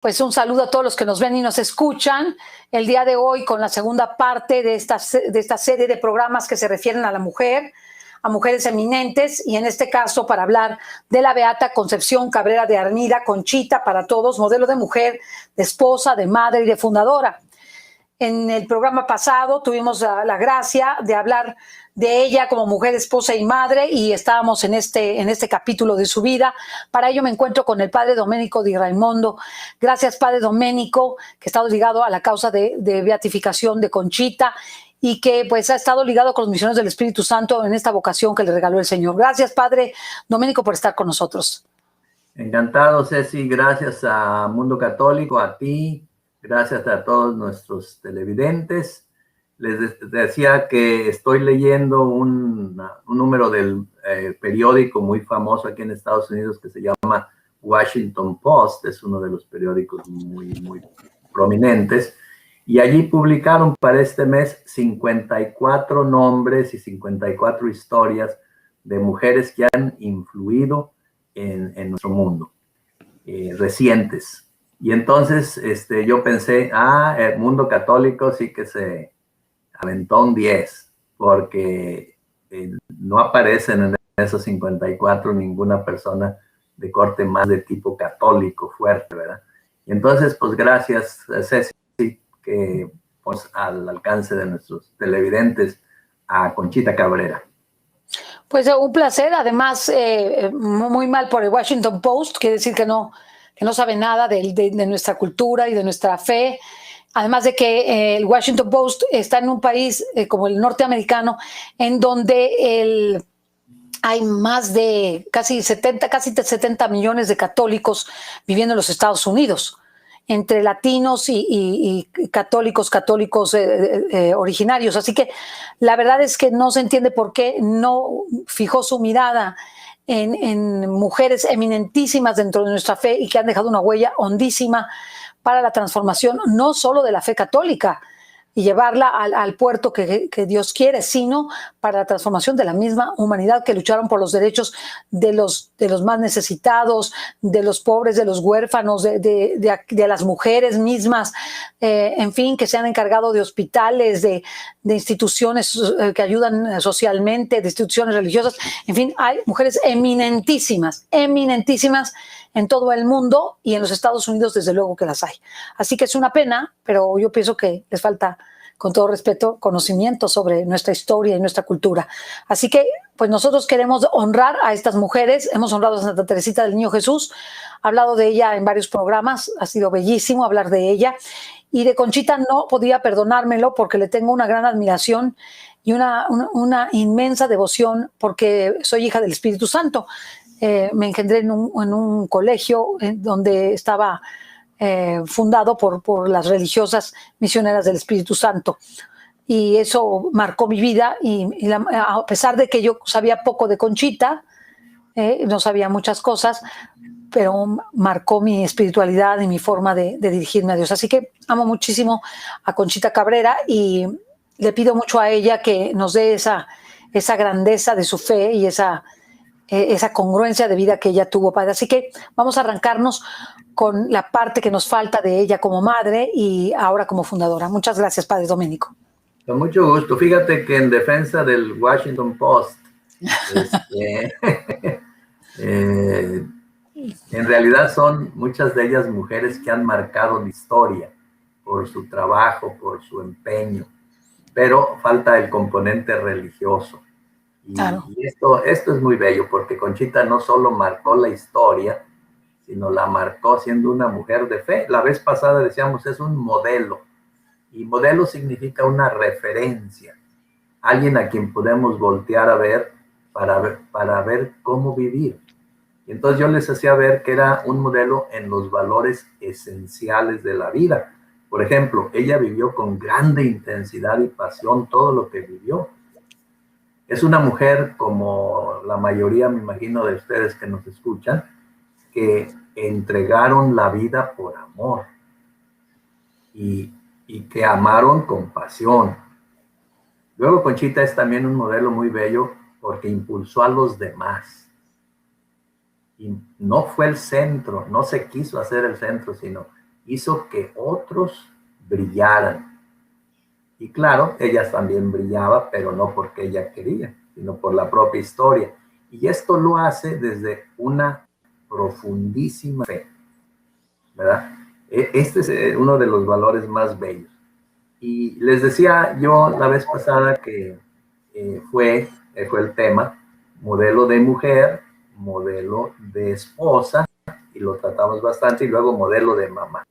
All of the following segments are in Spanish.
Pues un saludo a todos los que nos ven y nos escuchan el día de hoy con la segunda parte de esta serie de programas que se refieren a la mujer, a mujeres eminentes, y en este caso para hablar de la beata Concepción Cabrera de Armida, Conchita para todos, modelo de mujer, de esposa, de madre y de fundadora. En el programa pasado tuvimos la gracia de hablar de ella como mujer, esposa y madre, y estábamos en este capítulo de su vida. Para ello me encuentro con el padre Domenico Di Raimondo. Gracias, padre Domenico, que ha estado ligado a la causa de beatificación de Conchita y que pues ha estado ligado con los misioneros del Espíritu Santo en esta vocación que le regaló el Señor. Gracias, padre Domenico, por estar con nosotros. Encantado, Ceci. Gracias a Mundo Católico, a ti. Gracias a todos nuestros televidentes. Les decía que estoy leyendo un número del periódico muy famoso aquí en Estados Unidos que se llama Washington Post. Es uno de los periódicos muy prominentes. Y allí publicaron para este mes 54 nombres y 54 historias de mujeres que han influido en nuestro mundo, recientes. Y entonces yo pensé, el mundo católico sí que se aventó un 10, porque no aparecen en esos 54 ninguna persona de corte más de tipo católico fuerte, ¿verdad? Y entonces, pues gracias, Ceci, que pues al alcance de nuestros televidentes, a Conchita Cabrera. Pues un placer, además muy mal por el Washington Post, quiere decir que no sabe nada de nuestra cultura y de nuestra fe. Además de que el Washington Post está en un país como el norteamericano, en donde hay más de casi 70 millones de católicos viviendo en los Estados Unidos, entre latinos y católicos originarios. Así que la verdad es que no se entiende por qué no fijó su mirada en mujeres eminentísimas dentro de nuestra fe y que han dejado una huella hondísima para la transformación no solo de la fe católica y llevarla al puerto que Dios quiere, sino para la transformación de la misma humanidad, que lucharon por los derechos de los más necesitados, de los pobres, de los huérfanos, de las mujeres mismas, en fin, que se han encargado de hospitales, de instituciones que ayudan socialmente, de instituciones religiosas. En fin, hay mujeres eminentísimas en todo el mundo, y en los Estados Unidos desde luego que las hay. Así que es una pena, pero yo pienso que les falta, con todo respeto, conocimiento sobre nuestra historia y nuestra cultura. Así que pues nosotros queremos honrar a estas mujeres. Hemos honrado a Santa Teresita del Niño Jesús, hablado de ella en varios programas, ha sido bellísimo hablar de ella, y de Conchita no podía perdonármelo porque le tengo una gran admiración y una inmensa devoción, porque soy hija del Espíritu Santo. Me engendré en un colegio donde estaba fundado por las religiosas misioneras del Espíritu Santo, y eso marcó mi vida, a pesar de que yo sabía poco de Conchita, no sabía muchas cosas, pero marcó mi espiritualidad y mi forma de dirigirme a Dios. Así que amo muchísimo a Conchita Cabrera y le pido mucho a ella que nos dé esa grandeza de su fe y esa congruencia de vida que ella tuvo, padre. Así que vamos a arrancarnos con la parte que nos falta de ella como madre y ahora como fundadora. Muchas gracias, padre Domenico. Con mucho gusto. Fíjate que en defensa del Washington Post, en realidad son muchas de ellas mujeres que han marcado la historia por su trabajo, por su empeño, pero falta el componente religioso. Claro. Y esto es muy bello, porque Conchita no solo marcó la historia, sino la marcó siendo una mujer de fe. La vez pasada decíamos, es un modelo, y modelo significa una referencia, alguien a quien podemos voltear a ver para ver cómo vivir. Y entonces yo les hacía ver que era un modelo en los valores esenciales de la vida. Por ejemplo, ella vivió con grande intensidad y pasión todo lo que vivió. Es una mujer, como la mayoría, me imagino, de ustedes que nos escuchan, que entregaron la vida por amor y que amaron con pasión. Luego Conchita es también un modelo muy bello porque impulsó a los demás. Y no fue el centro, no se quiso hacer el centro, sino hizo que otros brillaran. Y claro, ella también brillaba, pero no porque ella quería, sino por la propia historia. Y esto lo hace desde una profundísima fe, ¿verdad? Este es uno de los valores más bellos. Y les decía yo la vez pasada que fue el tema, modelo de mujer, modelo de esposa, y lo tratamos bastante, y luego modelo de mamá.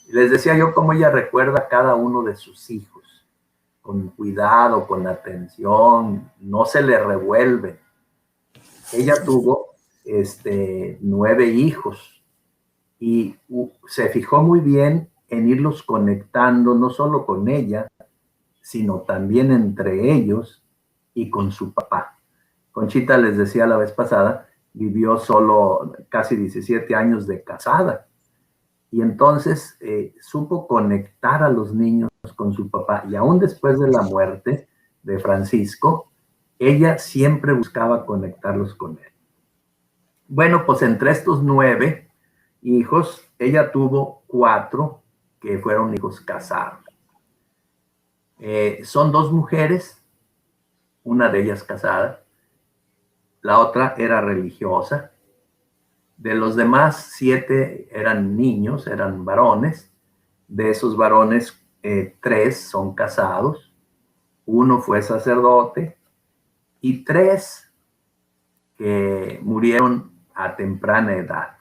Y les decía yo cómo ella recuerda a cada uno de sus hijos, con cuidado, con atención, no se le revuelve. Ella tuvo 9 hijos y se fijó muy bien en irlos conectando, no solo con ella, sino también entre ellos y con su papá. Conchita, les decía la vez pasada, vivió solo casi 17 años de casada. Y entonces supo conectar a los niños con su papá. Y aún después de la muerte de Francisco, ella siempre buscaba conectarlos con él. Bueno, pues entre estos 9 hijos, ella tuvo 4 que fueron hijos casados. Son 2 mujeres, una de ellas casada, la otra era religiosa. De los demás 7 eran niños, eran varones. De esos varones, 3 son casados, 1 fue sacerdote y 3 que murieron a temprana edad.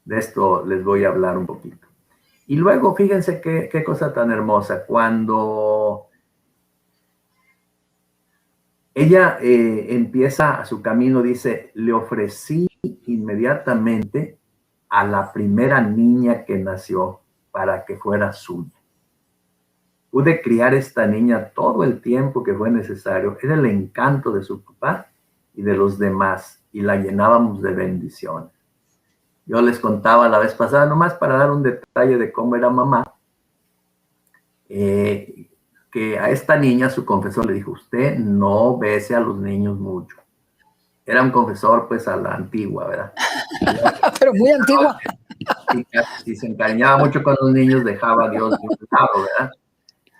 De esto les voy a hablar un poquito. Y luego, fíjense qué cosa tan hermosa. Cuando ella empieza su camino, dice, le ofrecí inmediatamente a la primera niña que nació para que fuera suya. Pude criar esta niña todo el tiempo que fue necesario. Era el encanto de su papá y de los demás, y la llenábamos de bendiciones. Yo les contaba la vez pasada, nomás para dar un detalle de cómo era mamá, que a esta niña su confesor le dijo, usted no bese a los niños mucho. Era un confesor pues a la antigua, ¿verdad? Pero muy antigua. Y si se encariñaba mucho con los niños, dejaba a Dios de un lado, ¿verdad?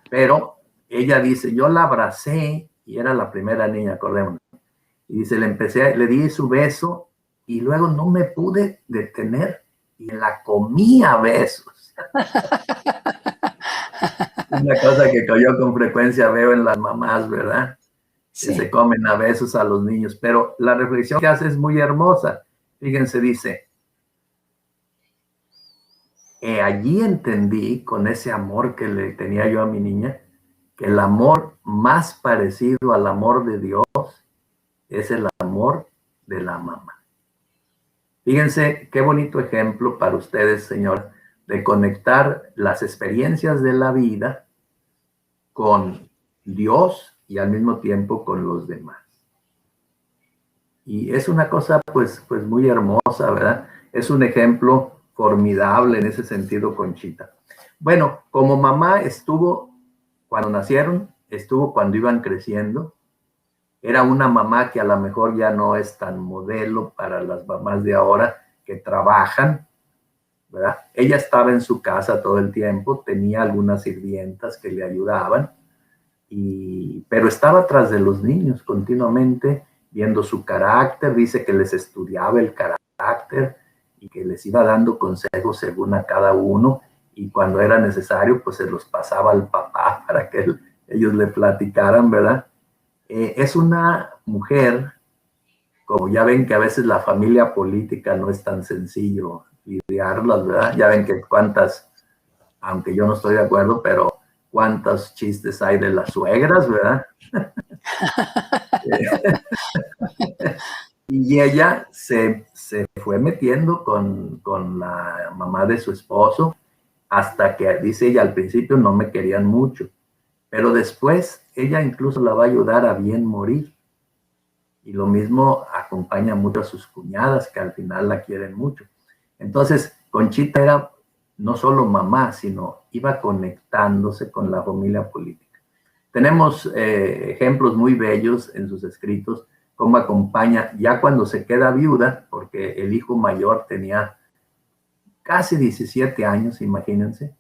Pero ella dice, yo la abracé y era la primera niña, acordémonos. Y dice, le di su beso y luego no me pude detener y la comí a besos. Una cosa que yo con frecuencia veo en las mamás, ¿verdad? Sí. Que se comen a besos a los niños. Pero la reflexión que hace es muy hermosa. Fíjense, dice, allí entendí con ese amor que le tenía yo a mi niña, que el amor más parecido al amor de Dios es el amor de la mamá. Fíjense qué bonito ejemplo para ustedes, Señor, de conectar las experiencias de la vida con Dios y al mismo tiempo con los demás. Y es una cosa pues muy hermosa, ¿verdad? Es un ejemplo formidable en ese sentido, Conchita. Bueno, como mamá estuvo cuando nacieron, estuvo cuando iban creciendo. Era una mamá que a lo mejor ya no es tan modelo para las mamás de ahora que trabajan, ¿verdad? Ella estaba en su casa todo el tiempo, tenía algunas sirvientas que le ayudaban, pero estaba tras de los niños continuamente, viendo su carácter. Dice que les estudiaba el carácter y que les iba dando consejos según a cada uno, y cuando era necesario, pues se los pasaba al papá para que ellos le platicaran, ¿verdad? Es una mujer, como ya ven que a veces la familia política no es tan sencillo lidiarlas, ¿verdad? Ya ven que cuántas, aunque yo no estoy de acuerdo, pero cuántos chistes hay de las suegras, ¿verdad? Y ella se fue metiendo con la mamá de su esposo, hasta que, dice ella, al principio no me querían mucho, pero después ella incluso la va a ayudar a bien morir. Y lo mismo acompaña mucho a sus cuñadas, que al final la quieren mucho. Entonces, Conchita era no solo mamá, sino iba conectándose con la familia política. Tenemos ejemplos muy bellos en sus escritos, cómo acompaña ya cuando se queda viuda, porque el hijo mayor tenía casi 17 años, imagínense.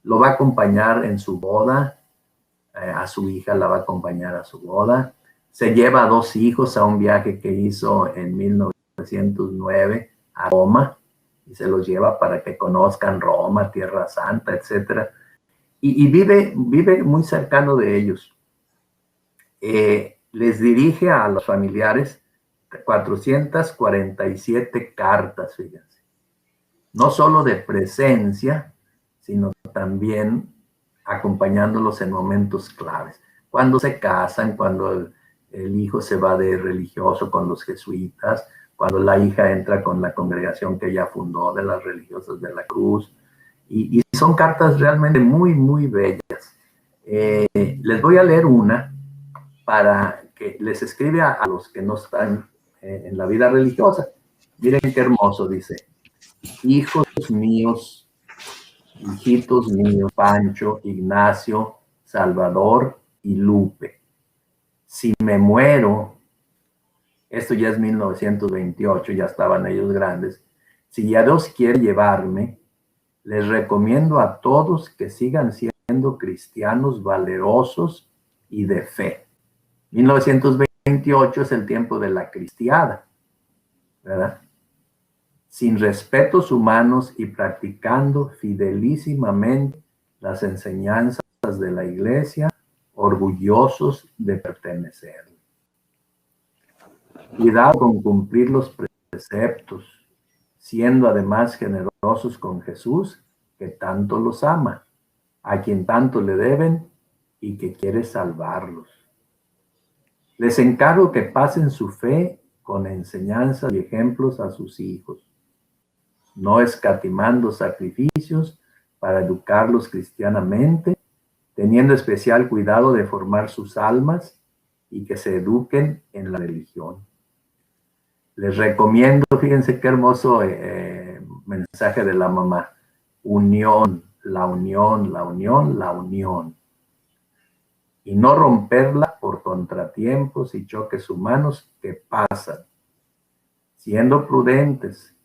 Lo va a acompañar en su boda, a su hija la va a acompañar a su boda. Se lleva a 2 hijos a un viaje que hizo en 1909 a Roma, y se los lleva para que conozcan Roma, Tierra Santa, etc. Y vive muy cercano de ellos. Les dirige a los familiares 447 cartas, fíjense. No solo de presencia, sino también acompañándolos en momentos claves. Cuando se casan, cuando el hijo se va de religioso con los jesuitas, cuando la hija entra con la congregación que ella fundó de las religiosas de la Cruz. Y son cartas realmente muy, muy bellas. Les voy a leer una para que les escribe a los que no están en la vida religiosa. Miren qué hermoso, dice: hijos míos, hijitos míos, Pancho, Ignacio, Salvador y Lupe, si me muero, esto ya es 1928, ya estaban ellos grandes, si ya Dios quiere llevarme, les recomiendo a todos que sigan siendo cristianos valerosos y de fe. 1928 es el tiempo de la cristiada, ¿verdad? Sin respetos humanos y practicando fidelísimamente las enseñanzas de la Iglesia, orgullosos de pertenecer. Cuidado con cumplir los preceptos, siendo además generosos con Jesús, que tanto los ama, a quien tanto le deben y que quiere salvarlos. Les encargo que pasen su fe con enseñanzas y ejemplos a sus hijos, no escatimando sacrificios para educarlos cristianamente, teniendo especial cuidado de formar sus almas y que se eduquen en la religión. Les recomiendo, fíjense qué hermoso mensaje de la mamá: unión, la unión, la unión, la unión. Y no romperla por contratiempos y choques humanos que pasan, siendo prudentes,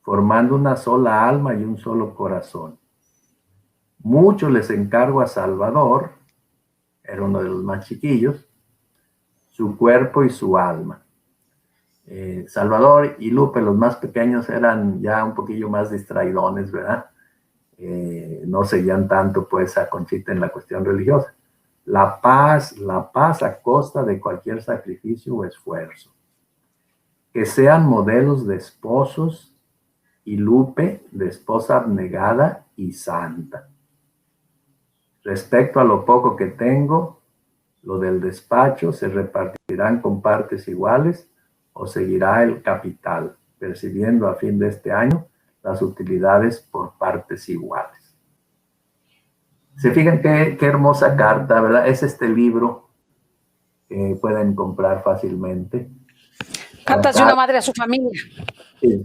formando una sola alma y un solo corazón. Mucho les encargo a Salvador, era uno de los más chiquillos, su cuerpo y su alma. Salvador y Lupe, los más pequeños, eran ya un poquillo más distraidones, ¿verdad? No seguían tanto pues a Conchita en la cuestión religiosa. La paz a costa de cualquier sacrificio o esfuerzo. Que sean modelos de esposos y Lupe de esposa abnegada y santa. Respecto a lo poco que tengo, lo del despacho se repartirán con partes iguales o seguirá el capital, percibiendo a fin de este año las utilidades por partes iguales. Se fijan qué hermosa carta, ¿verdad? Es este libro que pueden comprar fácilmente. Cartas de una madre a su familia. Sí.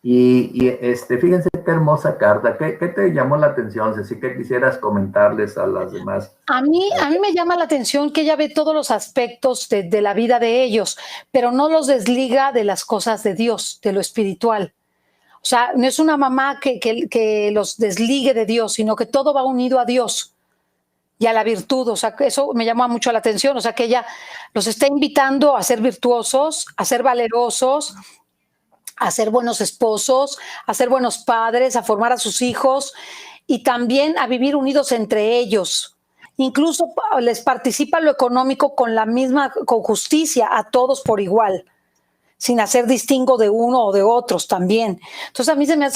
Y fíjense qué hermosa carta. ¿Qué te llamó la atención, Ceci? ¿Qué quisieras comentarles a las demás? A mí me llama la atención que ella ve todos los aspectos de la vida de ellos, pero no los desliga de las cosas de Dios, de lo espiritual. O sea, no es una mamá que los desligue de Dios, sino que todo va unido a Dios y a la virtud. O sea, eso me llama mucho la atención. O sea, que ella los está invitando a ser virtuosos, a ser valerosos, a ser buenos esposos, a ser buenos padres, a formar a sus hijos y también a vivir unidos entre ellos. Incluso les participa lo económico con justicia a todos por igual, sin hacer distingo de uno o de otros también. Entonces a mí se me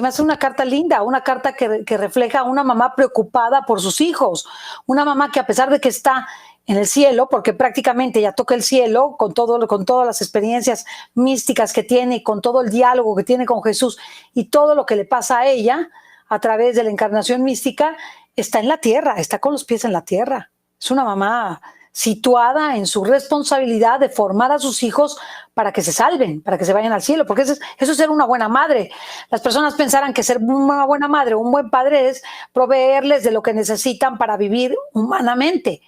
hace una carta linda, una carta que refleja a una mamá preocupada por sus hijos, una mamá que a pesar de que está en el cielo, porque prácticamente ya toca el cielo con todas las experiencias místicas que tiene, con todo el diálogo que tiene con Jesús y todo lo que le pasa a ella a través de la encarnación mística, está en la tierra, está con los pies en la tierra. Es una mamá situada en su responsabilidad de formar a sus hijos para que se salven, para que se vayan al cielo, porque eso es ser una buena madre. Las personas pensarán que ser una buena madre o un buen padre es proveerles de lo que necesitan para vivir humanamente,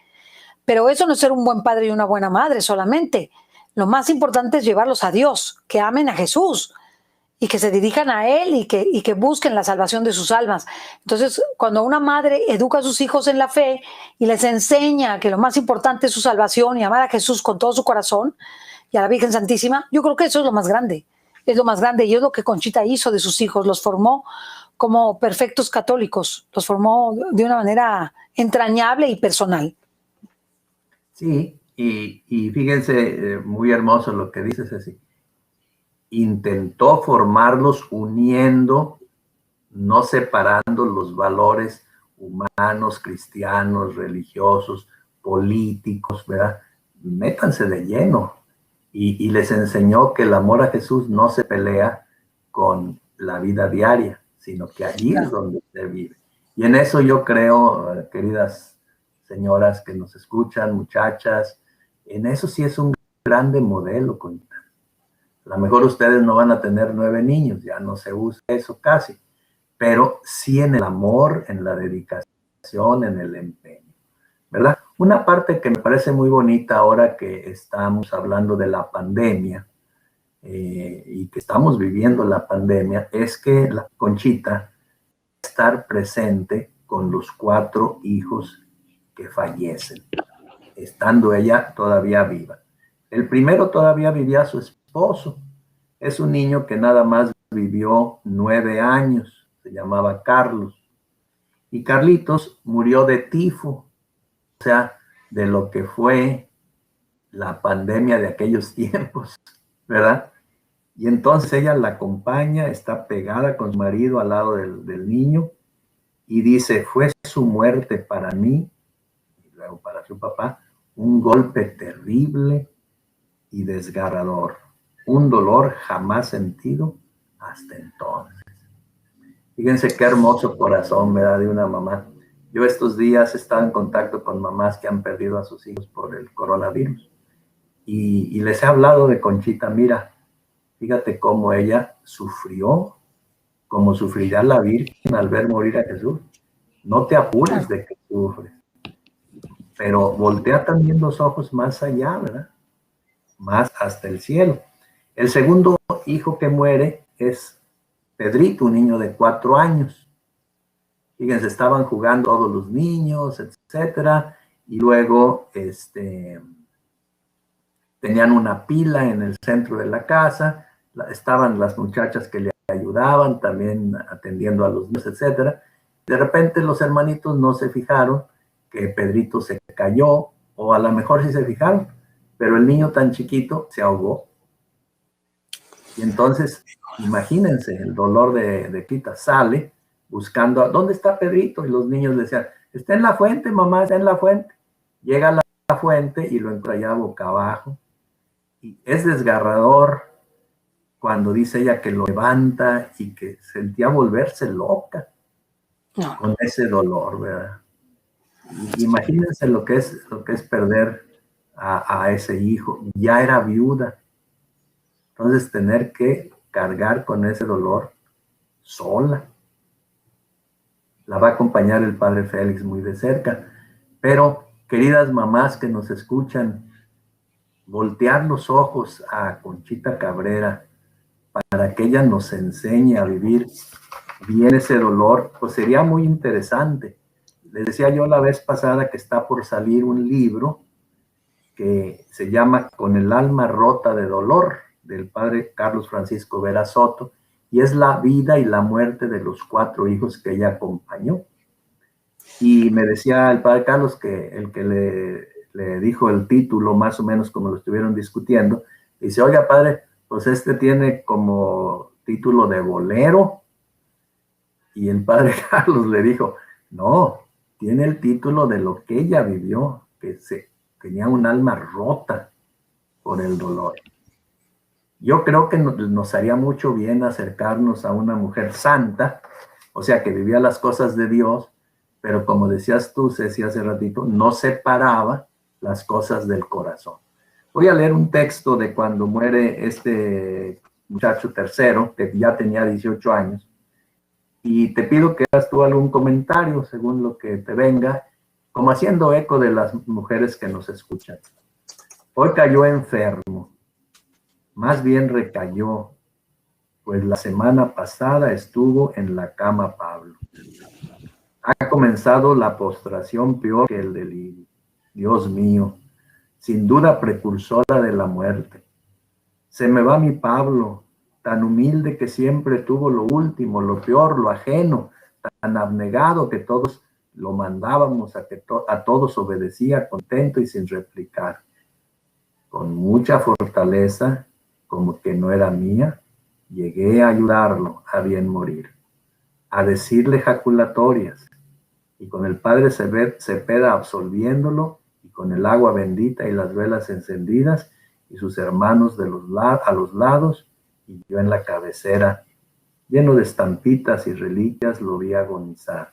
pero eso no es ser un buen padre y una buena madre solamente. Lo más importante es llevarlos a Dios, que amen a Jesús y que se dirijan a Él y que busquen la salvación de sus almas. Entonces, cuando una madre educa a sus hijos en la fe y les enseña que lo más importante es su salvación y amar a Jesús con todo su corazón y a la Virgen Santísima, yo creo que eso es lo más grande. Es lo más grande y es lo que Conchita hizo de sus hijos, los formó como perfectos católicos, los formó de una manera entrañable y personal. Sí, y fíjense, muy hermoso lo que dices, así. Intentó formarlos uniendo, no separando los valores humanos, cristianos, religiosos, políticos, ¿verdad? Métanse de lleno. Y les enseñó que el amor a Jesús no se pelea con la vida diaria, sino que allí es donde se vive. Y en eso yo creo, queridas señoras que nos escuchan, muchachas, en eso sí es un grande modelo. A lo mejor ustedes no van a tener 9 niños, ya no se usa eso casi, pero sí en el amor, en la dedicación, en el empeño, ¿verdad? Una parte que me parece muy bonita ahora que estamos hablando de la pandemia y que estamos viviendo la pandemia es que la Conchita estar presente con los 4 hijos que fallecen, estando ella todavía viva. El primero todavía vivía su esposo. Es un niño que nada más vivió 9 años. Se llamaba Carlos. Y Carlitos murió de tifo, o sea, de lo que fue la pandemia de aquellos tiempos, ¿verdad? Y entonces ella la acompaña, está pegada con su marido al lado del niño y dice, fue su muerte para mí, y luego para su papá, un golpe terrible y desgarrador, un dolor jamás sentido hasta entonces. Fíjense qué hermoso corazón, ¿verdad? De una mamá. Yo estos días he estado en contacto con mamás que han perdido a sus hijos por el coronavirus y les he hablado de Conchita. Mira, fíjate cómo ella sufrió, como sufrirá la Virgen al ver morir a Jesús. No te apures de que sufres, pero voltea también los ojos más allá, ¿verdad? Más hasta el cielo. El segundo hijo que muere es Pedrito, un niño de 4 años. Fíjense, estaban jugando todos los niños, etcétera, y luego tenían una pila en el centro de la casa, estaban las muchachas que le ayudaban, también atendiendo a los niños, etcétera. De repente los hermanitos no se fijaron que Pedrito se cayó, o a lo mejor sí se fijaron, pero el niño tan chiquito se ahogó. Y entonces, imagínense el dolor de Quita. Sale buscando, ¿dónde está Pedrito? Y los niños le decían, está en la fuente, mamá, está en la fuente. Llega a la fuente y lo encuentra ya boca abajo. Y es desgarrador cuando dice ella que lo levanta y que sentía volverse loca con ese dolor, ¿verdad? Y imagínense lo que es perder a ese hijo. Ya era viuda. Entonces tener que cargar con ese dolor sola. La va a acompañar el padre Félix muy de cerca. Pero, queridas mamás que nos escuchan, voltear los ojos a Conchita Cabrera para que ella nos enseñe a vivir bien ese dolor, pues sería muy interesante. Les decía yo la vez pasada que está por salir un libro que se llama Con el alma rota de dolor, del padre Carlos Francisco Vera Soto, y es la vida y la muerte de los 4 hijos que ella acompañó. Y me decía el padre Carlos que el que le dijo el título, más o menos como lo estuvieron discutiendo, dice, oiga padre, pues tiene como título de bolero. Y el padre Carlos le dijo, no, tiene el título de lo que ella vivió, que tenía un alma rota por el dolor. Yo creo que nos haría mucho bien acercarnos a una mujer santa, o sea, que vivía las cosas de Dios, pero como decías tú, Ceci, hace ratito, no separaba las cosas del corazón. Voy a leer un texto de cuando muere este muchacho tercero, que ya tenía 18 años, y te pido que hagas tú algún comentario según lo que te venga, como haciendo eco de las mujeres que nos escuchan. Hoy cayó enfermo, más bien recayó, pues la semana pasada estuvo en la cama Pablo. Ha comenzado la postración peor que el delirio. Dios mío, sin duda precursora de la muerte. Se me va mi Pablo, tan humilde que siempre tuvo lo último, lo peor, lo ajeno, tan abnegado que todos lo mandábamos a que a todos obedecía contento y sin replicar. Con mucha fortaleza, como que no era mía, llegué a ayudarlo a bien morir, a decirle jaculatorias, y con el padre Cepeda absolviéndolo, y con el agua bendita y las velas encendidas, y sus hermanos a los lados, y yo en la cabecera, lleno de estampitas y reliquias, lo vi agonizar,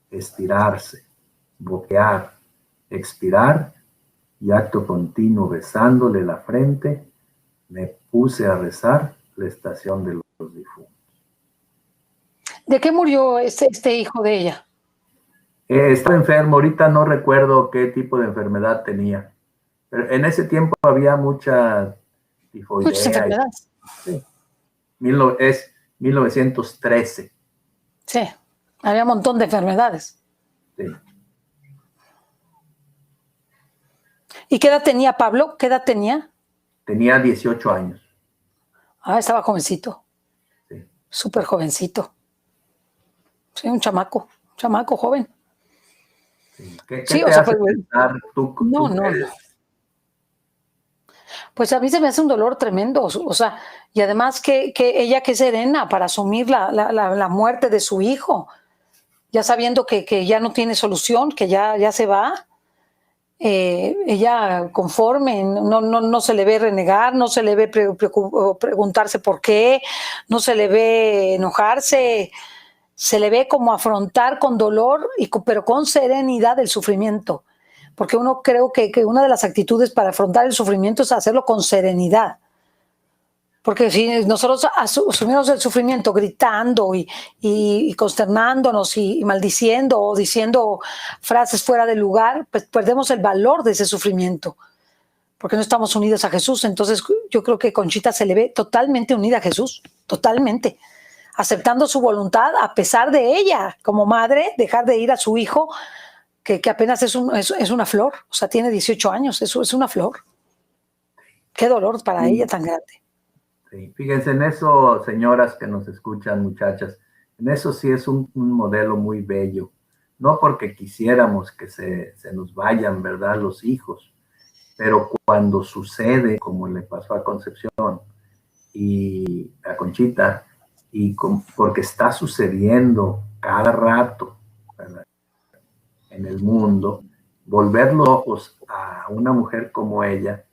estirarse, boquear, expirar, y acto continuo besándole la frente, me puse a rezar la estación de los difuntos. ¿De qué murió este hijo de ella? Estaba enfermo, ahorita no recuerdo qué tipo de enfermedad tenía, pero en ese tiempo había mucha tifoidea. Muchas enfermedades. Sí. Es 1913. Sí, había un montón de enfermedades. Sí. ¿Y qué edad tenía Pablo? ¿Qué edad tenía? Tenía 18 años. Ah, estaba jovencito. Sí. Súper jovencito. Sí, un chamaco joven. Sí. ¿Qué Sí, te o sea, hace pues, pensar tú? no. Pues a mí se me hace un dolor tremendo, o sea, y además que ella que es serena para asumir la muerte de su hijo, ya sabiendo que ya no tiene solución, que ya se va, ella conforme, no se le ve renegar, no se le ve preguntarse por qué, no se le ve enojarse, se le ve como afrontar con dolor, pero con serenidad el sufrimiento. Porque uno creo que una de las actitudes para afrontar el sufrimiento es hacerlo con serenidad. Porque si nosotros asumimos el sufrimiento gritando y consternándonos y maldiciendo o diciendo frases fuera de lugar, pues perdemos el valor de ese sufrimiento, porque no estamos unidos a Jesús. Entonces yo creo que Conchita se le ve totalmente unida a Jesús, totalmente, aceptando su voluntad a pesar de ella, como madre, dejar de ir a su hijo, que apenas es una flor, o sea, tiene 18 años, eso es una flor. Qué dolor para ella tan grande. Sí, fíjense en eso, señoras que nos escuchan, muchachas, en eso sí es un modelo muy bello. No porque quisiéramos que se nos vayan, ¿verdad?, los hijos, pero cuando sucede, como le pasó a Concepción y a Conchita, porque está sucediendo cada rato, ¿verdad?, en el mundo, volver los ojos a una mujer como ella,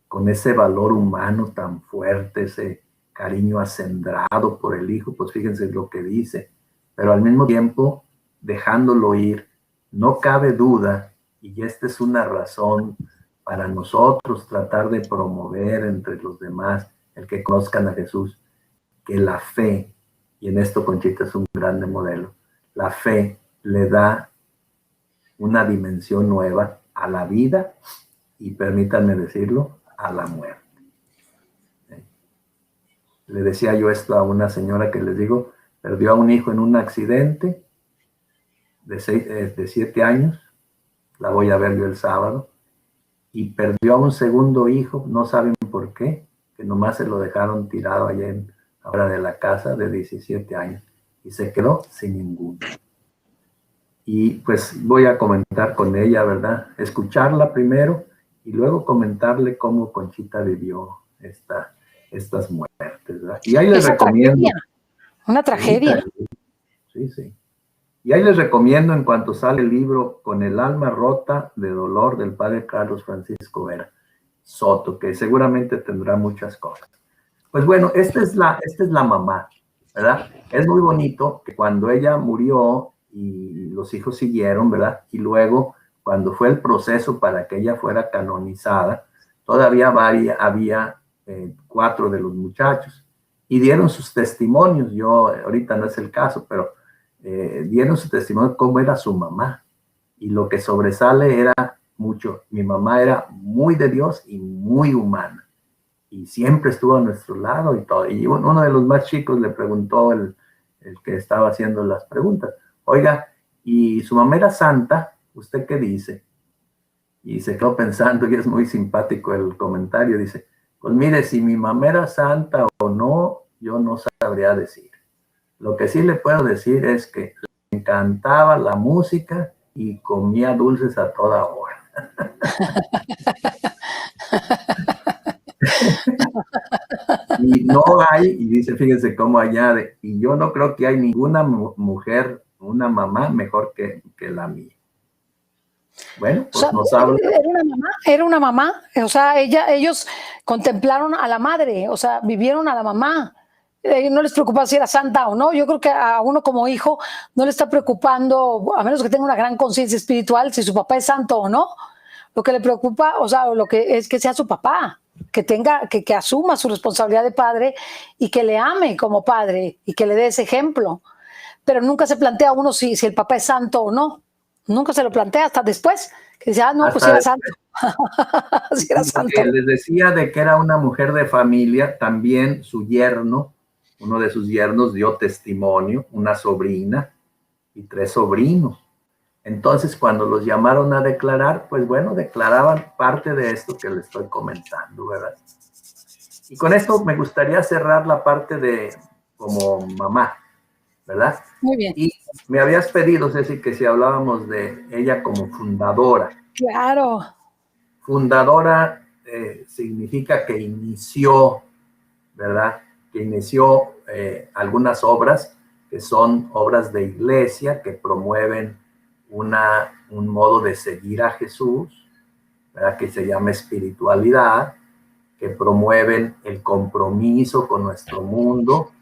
con ese valor humano tan fuerte, ese cariño acendrado por el hijo, pues fíjense lo que dice, pero al mismo tiempo dejándolo ir, no cabe duda, y esta es una razón para nosotros tratar de promover entre los demás el que conozcan a Jesús, que la fe, y en esto Conchita es un grande modelo, la fe le da una dimensión nueva a la vida y, permítanme decirlo, a la muerte. Le decía yo esto a una señora que les digo, perdió a un hijo en un accidente de 7 años, la voy a ver yo el sábado, y perdió a un segundo hijo, no saben por qué, que nomás se lo dejaron tirado allá en ahora de la casa, de 17 años, y se quedó sin ninguno. Y pues voy a comentar con ella, ¿verdad? Escucharla primero y luego comentarle cómo Conchita vivió estas muertes, ¿verdad? Y ahí les recomiendo. Una tragedia. Sí. Y ahí les recomiendo, en cuanto sale el libro Con el alma rota de dolor, del padre Carlos Francisco Vera Soto, que seguramente tendrá muchas cosas. Pues bueno, esta es la mamá, ¿verdad? Es muy bonito que cuando ella murió y los hijos siguieron, ¿verdad? Y luego, cuando fue el proceso para que ella fuera canonizada, todavía había 4 de los muchachos y dieron sus testimonios. Yo, ahorita no es el caso, pero dieron su testimonio cómo era su mamá. Y lo que sobresale era mucho. Mi mamá era muy de Dios y muy humana. y siempre estuvo a nuestro lado y todo. Y uno de los más chicos le preguntó, el que estaba haciendo las preguntas, oiga, ¿y su mamá era santa? ¿Usted qué dice? Y se quedó pensando, y es muy simpático el comentario, dice, pues mire, si mi mamá era santa o no, yo no sabría decir. Lo que sí le puedo decir es que le encantaba la música y comía dulces a toda hora. Y no hay, y dice, fíjense cómo añade, y yo no creo que hay ninguna mujer, una mamá mejor que la mía. Bueno, pues O sea, nos habla. era una mamá, o sea, ellos contemplaron a la madre, o sea, vivieron a la mamá. No les preocupa si era santa o no. Yo creo que a uno como hijo no le está preocupando, a menos que tenga una gran conciencia espiritual, si su papá es santo o no. Lo que le preocupa, o sea, lo que es que sea su papá, que asuma su responsabilidad de padre y que le ame como padre y que le dé ese ejemplo. Pero nunca se plantea uno si el papá es santo o no. Nunca se lo plantea hasta después, que dice, no, pues Hasta si era después, santo. Si era lo que santo. les decía de que era una mujer de familia, también su yerno, uno de sus yernos dio testimonio, una sobrina y 3 sobrinos. Entonces, cuando los llamaron a declarar, pues bueno, declaraban parte de esto que les estoy comentando, ¿verdad? Y con esto me gustaría cerrar la parte de como mamá, ¿verdad? Muy bien. Y me habías pedido, Ceci, que si hablábamos de ella como fundadora. Claro. Fundadora significa que inició, ¿verdad? Que inició algunas obras que son obras de iglesia que promueven un modo de seguir a Jesús, ¿verdad? Que se llama espiritualidad, que promueven el compromiso con nuestro mundo,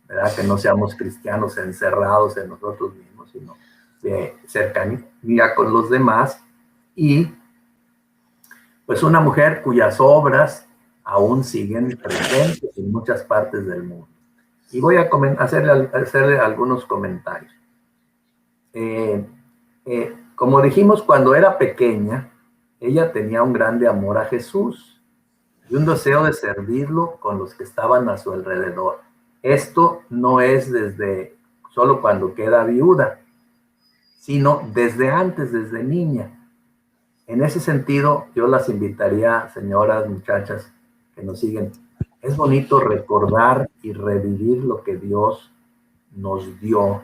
¿verdad? Que no seamos cristianos encerrados en nosotros mismos, sino de cercanía con los demás. Y pues una mujer cuyas obras aún siguen presentes en muchas partes del mundo. Y voy a hacerle algunos comentarios. Como dijimos, cuando era pequeña, ella tenía un grande amor a Jesús y un deseo de servirlo con los que estaban a su alrededor. Esto no es desde solo cuando queda viuda, sino desde antes, desde niña. En ese sentido, yo las invitaría, señoras, muchachas que nos siguen, es bonito recordar y revivir lo que Dios nos dio,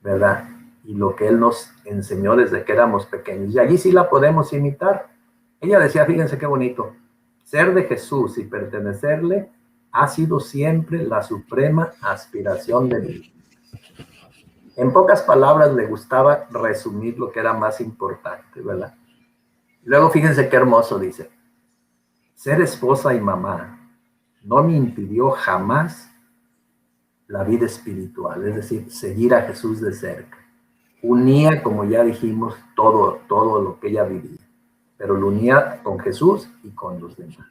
¿verdad? Y lo que Él nos enseñó desde que éramos pequeños. Y allí sí la podemos imitar. Ella decía, fíjense qué bonito, ser de Jesús y pertenecerle ha sido siempre la suprema aspiración de mi vida. En pocas palabras le gustaba resumir lo que era más importante, ¿verdad? Luego fíjense qué hermoso dice, ser esposa y mamá no me impidió jamás la vida espiritual, es decir, seguir a Jesús de cerca. Unía, como ya dijimos, todo lo que ella vivía, pero lo unía con Jesús y con los demás.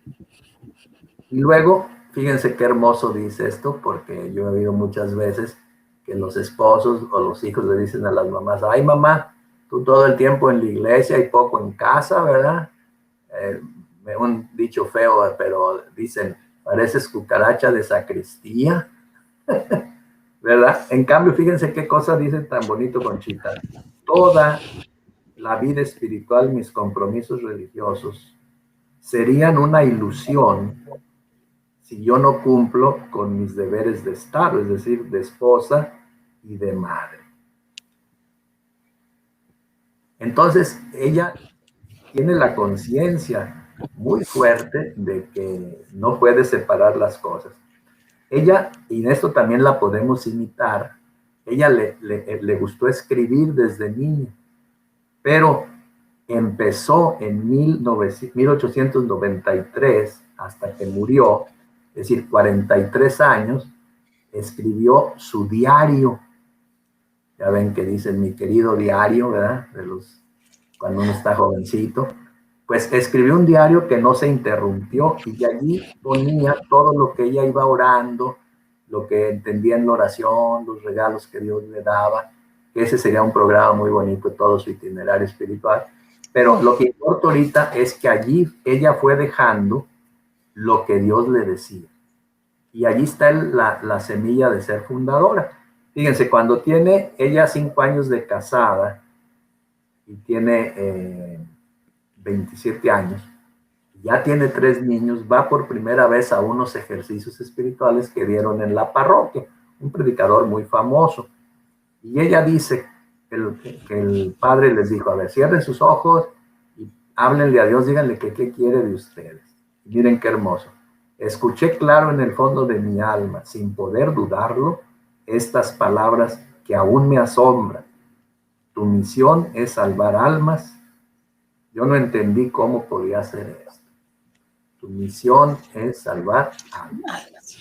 Y luego, fíjense qué hermoso dice esto, porque yo he oído muchas veces que los esposos o los hijos le dicen a las mamás, ay mamá, tú todo el tiempo en la iglesia y poco en casa, ¿verdad? Un dicho feo, pero dicen, pareces cucaracha de sacristía, ¿verdad? En cambio, fíjense qué cosa dice tan bonito Conchita. Toda la vida espiritual, mis compromisos religiosos, serían una ilusión si yo no cumplo con mis deberes de Estado, es decir, de esposa y de madre. Entonces, ella tiene la conciencia muy fuerte de que no puede separar las cosas. Ella, y en esto también la podemos imitar, ella le gustó escribir desde niña, pero empezó en 1893 hasta que murió, es decir, 43 años, escribió su diario. Ya ven que dicen mi querido diario, ¿verdad? Cuando uno está jovencito. Pues escribió un diario que no se interrumpió y allí ponía todo lo que ella iba orando, lo que entendía en la oración, los regalos que Dios le daba. Ese sería un programa muy bonito, todo su itinerario espiritual. Pero lo que importa ahorita es que allí ella fue dejando lo que Dios le decía. Y allí está la semilla de ser fundadora. Fíjense, cuando tiene ella 5 años de casada y tiene 27 años, ya tiene 3 niños, va por primera vez a unos ejercicios espirituales que dieron en la parroquia, un predicador muy famoso. Y ella dice que el padre les dijo, a ver, cierren sus ojos y háblenle a Dios, díganle qué quiere de ustedes. Y miren qué hermoso. Escuché claro en el fondo de mi alma, sin poder dudarlo, estas palabras que aún me asombran. Tu misión es salvar almas. Yo no entendí cómo podía hacer esto. Tu misión es salvar almas.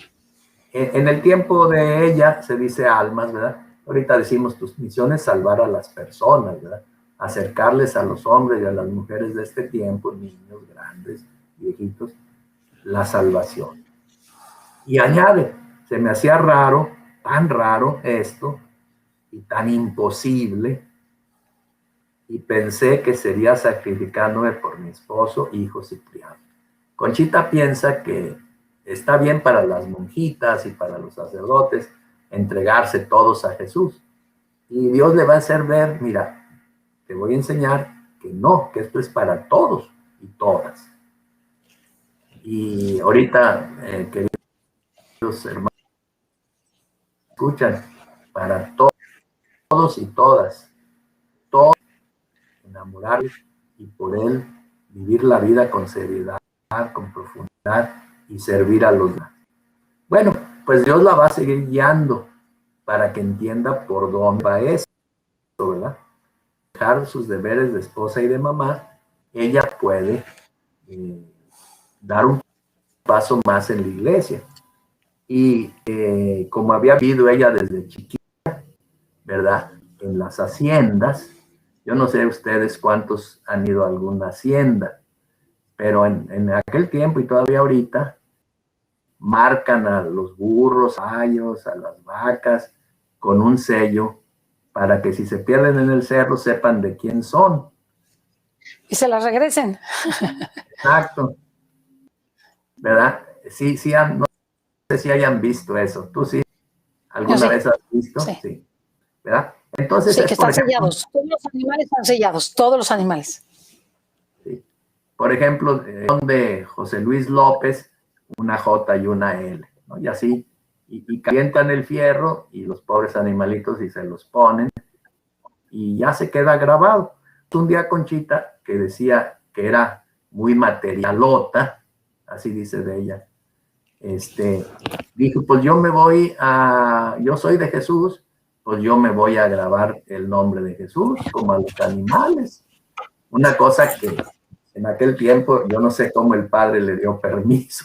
En el tiempo de ella se dice almas, ¿verdad? Ahorita decimos tu misión es salvar a las personas, ¿verdad? Acercarles a los hombres y a las mujeres de este tiempo, niños, grandes, viejitos, la salvación. Y añade, se me hacía raro, tan raro esto, y tan imposible, y pensé que sería sacrificándome por mi esposo, hijo Cipriano. Conchita piensa que está bien para las monjitas y para los sacerdotes entregarse todos a Jesús. Y Dios le va a hacer ver, mira, te voy a enseñar que no, que esto es para todos y todas. Y ahorita, queridos hermanos, escuchan, para todos y todas, todos enamorarles y por él vivir la vida con seriedad, con profundidad y servir a los demás. Bueno, pues Dios la va a seguir guiando para que entienda por dónde va eso, ¿verdad? Dejar sus deberes de esposa y de mamá, ella puede dar un paso más en la iglesia. Y como había vivido ella desde chiquita, ¿verdad? En las haciendas, yo no sé ustedes cuántos han ido a alguna hacienda, pero en aquel tiempo y todavía ahorita, marcan a los burros, a las vacas, con un sello, para que si se pierden en el cerro sepan de quién son. Y se las regresen. Exacto. ¿Verdad? Sí, no sé si hayan visto eso. ¿Tú sí? ¿Alguna vez has visto? Sí. Sí. ¿Verdad? Entonces, sí, que están sellados. Todos los animales están sellados, todos los animales. Sí. Por ejemplo, de José Luis López, una J y una L, ¿no? Y así, y calientan el fierro y los pobres animalitos y se los ponen y ya se queda grabado. Un día Conchita, que decía que era muy materialota, así dice de ella, dijo, pues yo soy de Jesús, pues yo me voy a grabar el nombre de Jesús como a los animales. Una cosa que en aquel tiempo yo no sé cómo el padre le dio permiso.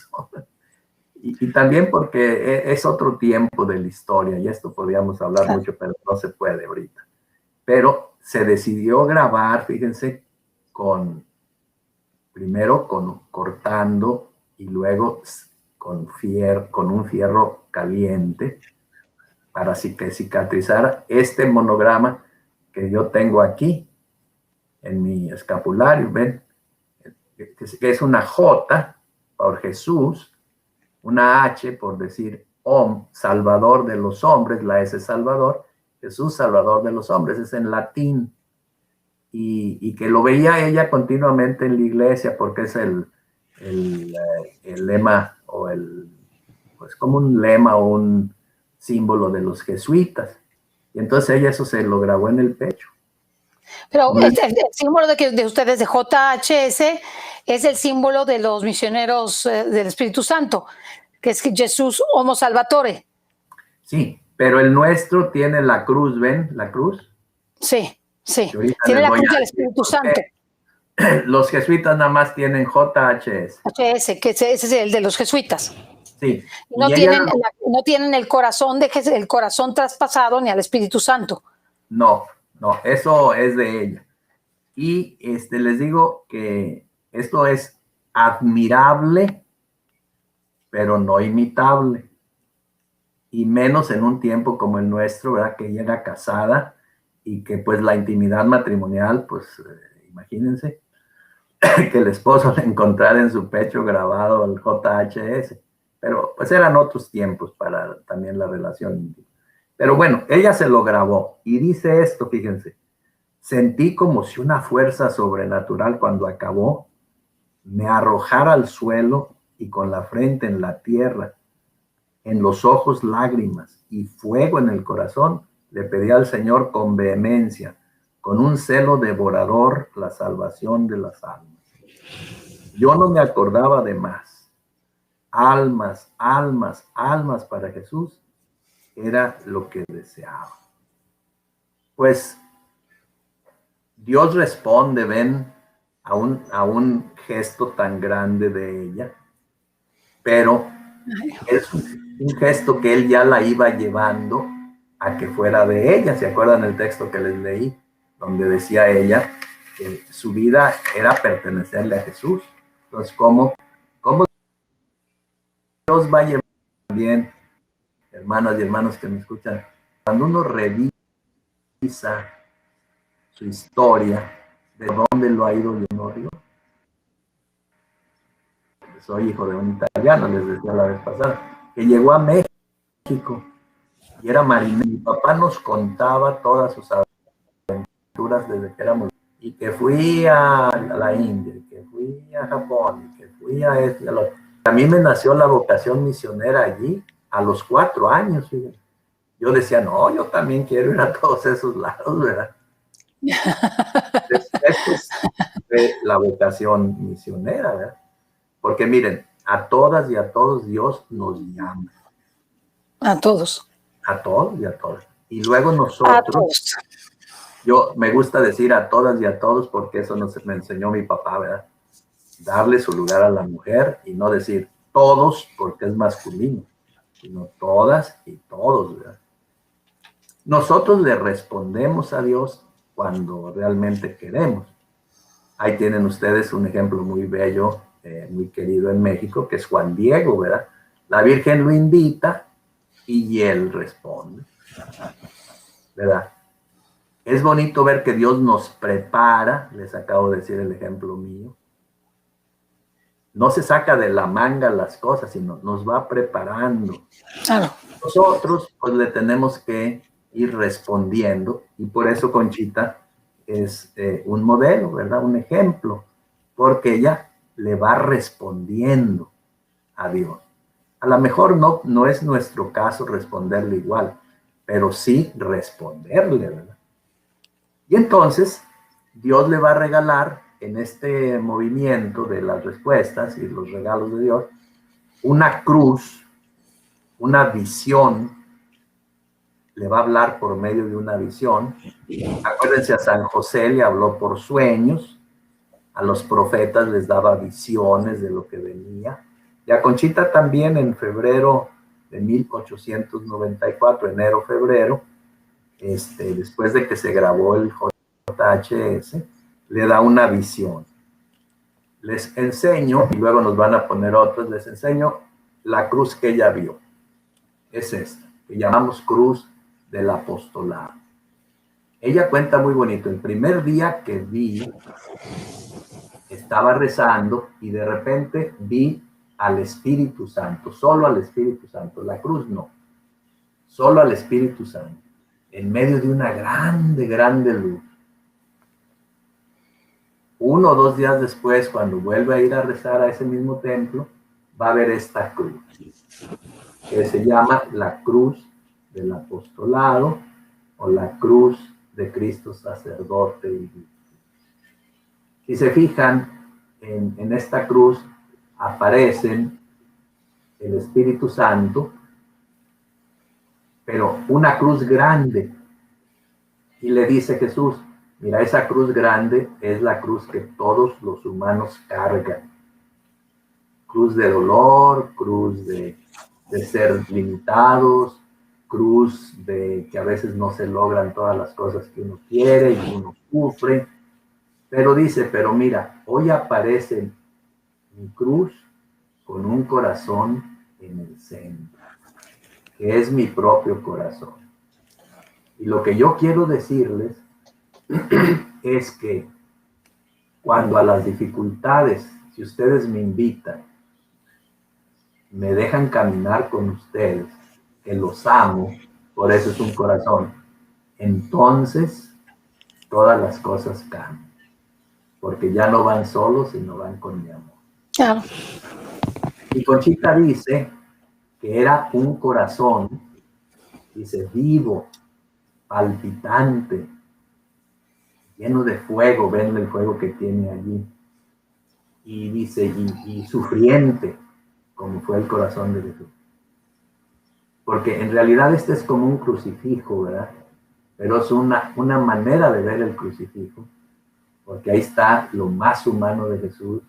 Y también porque es otro tiempo de la historia, y esto podríamos hablar mucho, pero no se puede ahorita. Pero se decidió grabar, fíjense, primero cortando y luego con un fierro caliente para que cicatrizara este monograma que yo tengo aquí en mi escapulario, ¿ven? Que es una J por Jesús, una H por decir Salvador de los hombres, la S Salvador, Jesús Salvador de los hombres, es en latín. Y que lo veía ella continuamente en la iglesia porque es el lema pues como un lema o un símbolo de los jesuitas. Y entonces ella eso se lo grabó en el pecho. Pero el símbolo de ustedes de JHS es el símbolo de los misioneros del Espíritu Santo, que es Jesús Homo Salvatore. Sí, pero el nuestro tiene la cruz, ¿ven? La cruz. Sí. Tiene la cruz del Espíritu Santo. Los jesuitas nada más tienen JHS. JHS, que ese es el de los jesuitas. Sí. No tienen el corazón el corazón traspasado ni al Espíritu Santo. No, eso es de ella. Y les digo que esto es admirable, pero no imitable. Y menos en un tiempo como el nuestro, ¿verdad? Que ella era casada y que pues la intimidad matrimonial, pues imagínense, que el esposo le encontrara en su pecho grabado el JHS. Pero pues eran otros tiempos para también la relación íntima. Pero bueno, ella se lo grabó y dice esto, fíjense. Sentí como si una fuerza sobrenatural cuando acabó me arrojara al suelo y con la frente en la tierra, en los ojos lágrimas y fuego en el corazón, le pedí al Señor con vehemencia, con un celo devorador, la salvación de las almas. Yo no me acordaba de más. Almas, almas, almas para Jesús era lo que deseaba. Pues Dios responde, ven, a un gesto tan grande de ella, pero es un gesto que él ya la iba llevando a que fuera de ella. ¿Se acuerdan el texto que les leí? Donde decía ella que su vida era pertenecerle a Jesús. Entonces, ¿cómo Dios va a llevar también, hermanas y hermanos que me escuchan, cuando uno revisa su historia, de dónde lo ha ido llevando? Soy hijo de un italiano, les decía la vez pasada, que llegó a México y era marinero. Mi papá nos contaba todas sus aventuras desde que éramos, y que fui a la India, y que fui a Japón, y que fui a esto y a lo otro. A mí me nació la vocación misionera allí a los 4 años. Fíjense. Yo decía, no, yo también quiero ir a todos esos lados, ¿verdad? Esto es la vocación misionera, ¿verdad? Porque miren, a todas y a todos Dios nos llama. A todos. A todos y a todas. Y luego nosotros, yo me gusta decir a todas y a todos porque eso me enseñó mi papá, ¿verdad? Darle su lugar a la mujer y no decir todos porque es masculino, sino todas y todos, ¿verdad? Nosotros le respondemos a Dios cuando realmente queremos. Ahí tienen ustedes un ejemplo muy bello, muy querido en México, que es Juan Diego, ¿verdad? La Virgen lo invita y él responde, ¿verdad? Es bonito ver que Dios nos prepara, les acabo de decir el ejemplo mío. No se saca de la manga las cosas, sino nos va preparando. Claro. Nosotros pues le tenemos que ir respondiendo y por eso Conchita es un modelo, ¿verdad? Un ejemplo, porque ella le va respondiendo a Dios. A lo mejor no es nuestro caso responderle igual, pero sí responderle, ¿verdad? Y entonces Dios le va a regalar en este movimiento de las respuestas y los regalos de Dios una cruz, una visión. Le va a hablar por medio de una visión. Acuérdense, a San José le habló por sueños, a los profetas les daba visiones de lo que venía, y a Conchita también en febrero de 1894, enero-febrero, después de que se grabó el JHS, le da una visión. Les enseño, y luego nos van a poner otros, les enseño la cruz que ella vio. Es esta, que llamamos cruz del apostolado. Ella cuenta muy bonito, el primer día que vi, estaba rezando y de repente vi al Espíritu Santo, solo al Espíritu Santo, la cruz no, solo al Espíritu Santo, en medio de una grande, grande luz. 1 o 2 días después, cuando vuelve a ir a rezar a ese mismo templo, va a ver esta cruz, que se llama la cruz del apostolado o la cruz de Cristo sacerdote y víctima. Si se fijan, en esta cruz aparecen el Espíritu Santo, pero una cruz grande. Y le dice Jesús, mira, esa cruz grande es la cruz que todos los humanos cargan. Cruz de dolor, cruz de ser limitados, cruz de que a veces no se logran todas las cosas que uno quiere y uno sufre. Pero dice, pero mira, hoy aparece mi cruz con un corazón en el centro, que es mi propio corazón. Y lo que yo quiero decirles es que cuando a las dificultades, si ustedes me invitan, me dejan caminar con ustedes, que los amo, por eso es un corazón, entonces todas las cosas cambian, porque ya no van solos, sino van con mi amor. Claro. Y Conchita dice que era un corazón, dice, vivo, palpitante, lleno de fuego, ven el fuego que tiene allí. Y dice, y sufriente, como fue el corazón de Jesús. Porque en realidad este es como un crucifijo, ¿verdad? Pero es una manera de ver el crucifijo, porque ahí está lo más humano de Jesús,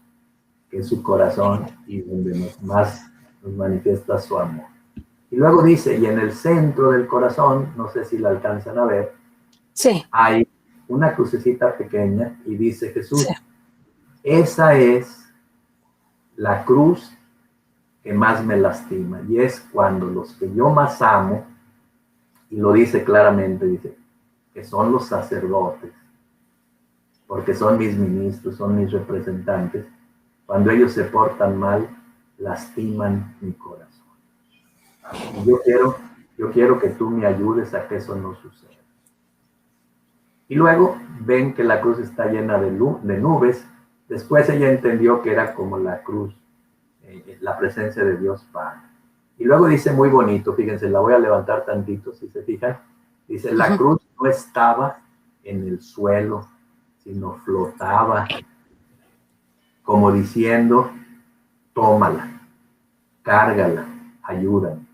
que es su corazón, y donde más nos manifiesta su amor. Y luego dice, y en el centro del corazón, no sé si la alcanzan a ver, Sí. hay una crucecita pequeña, y dice Jesús, Sí. esa es la cruz que más me lastima, y es cuando los que yo más amo, y lo dice claramente, dice, que son los sacerdotes, porque son mis ministros, son mis representantes, cuando ellos se portan mal, lastiman mi corazón. Y yo quiero que tú me ayudes a que eso no suceda. Y luego ven que la cruz está llena de nubes. Después ella entendió que era como la cruz, la presencia de Dios Padre. Y luego dice muy bonito, fíjense, la voy a levantar tantito, si se fijan. Dice, la cruz no estaba en el suelo, sino flotaba, como diciendo, tómala, cárgala, ayúdame.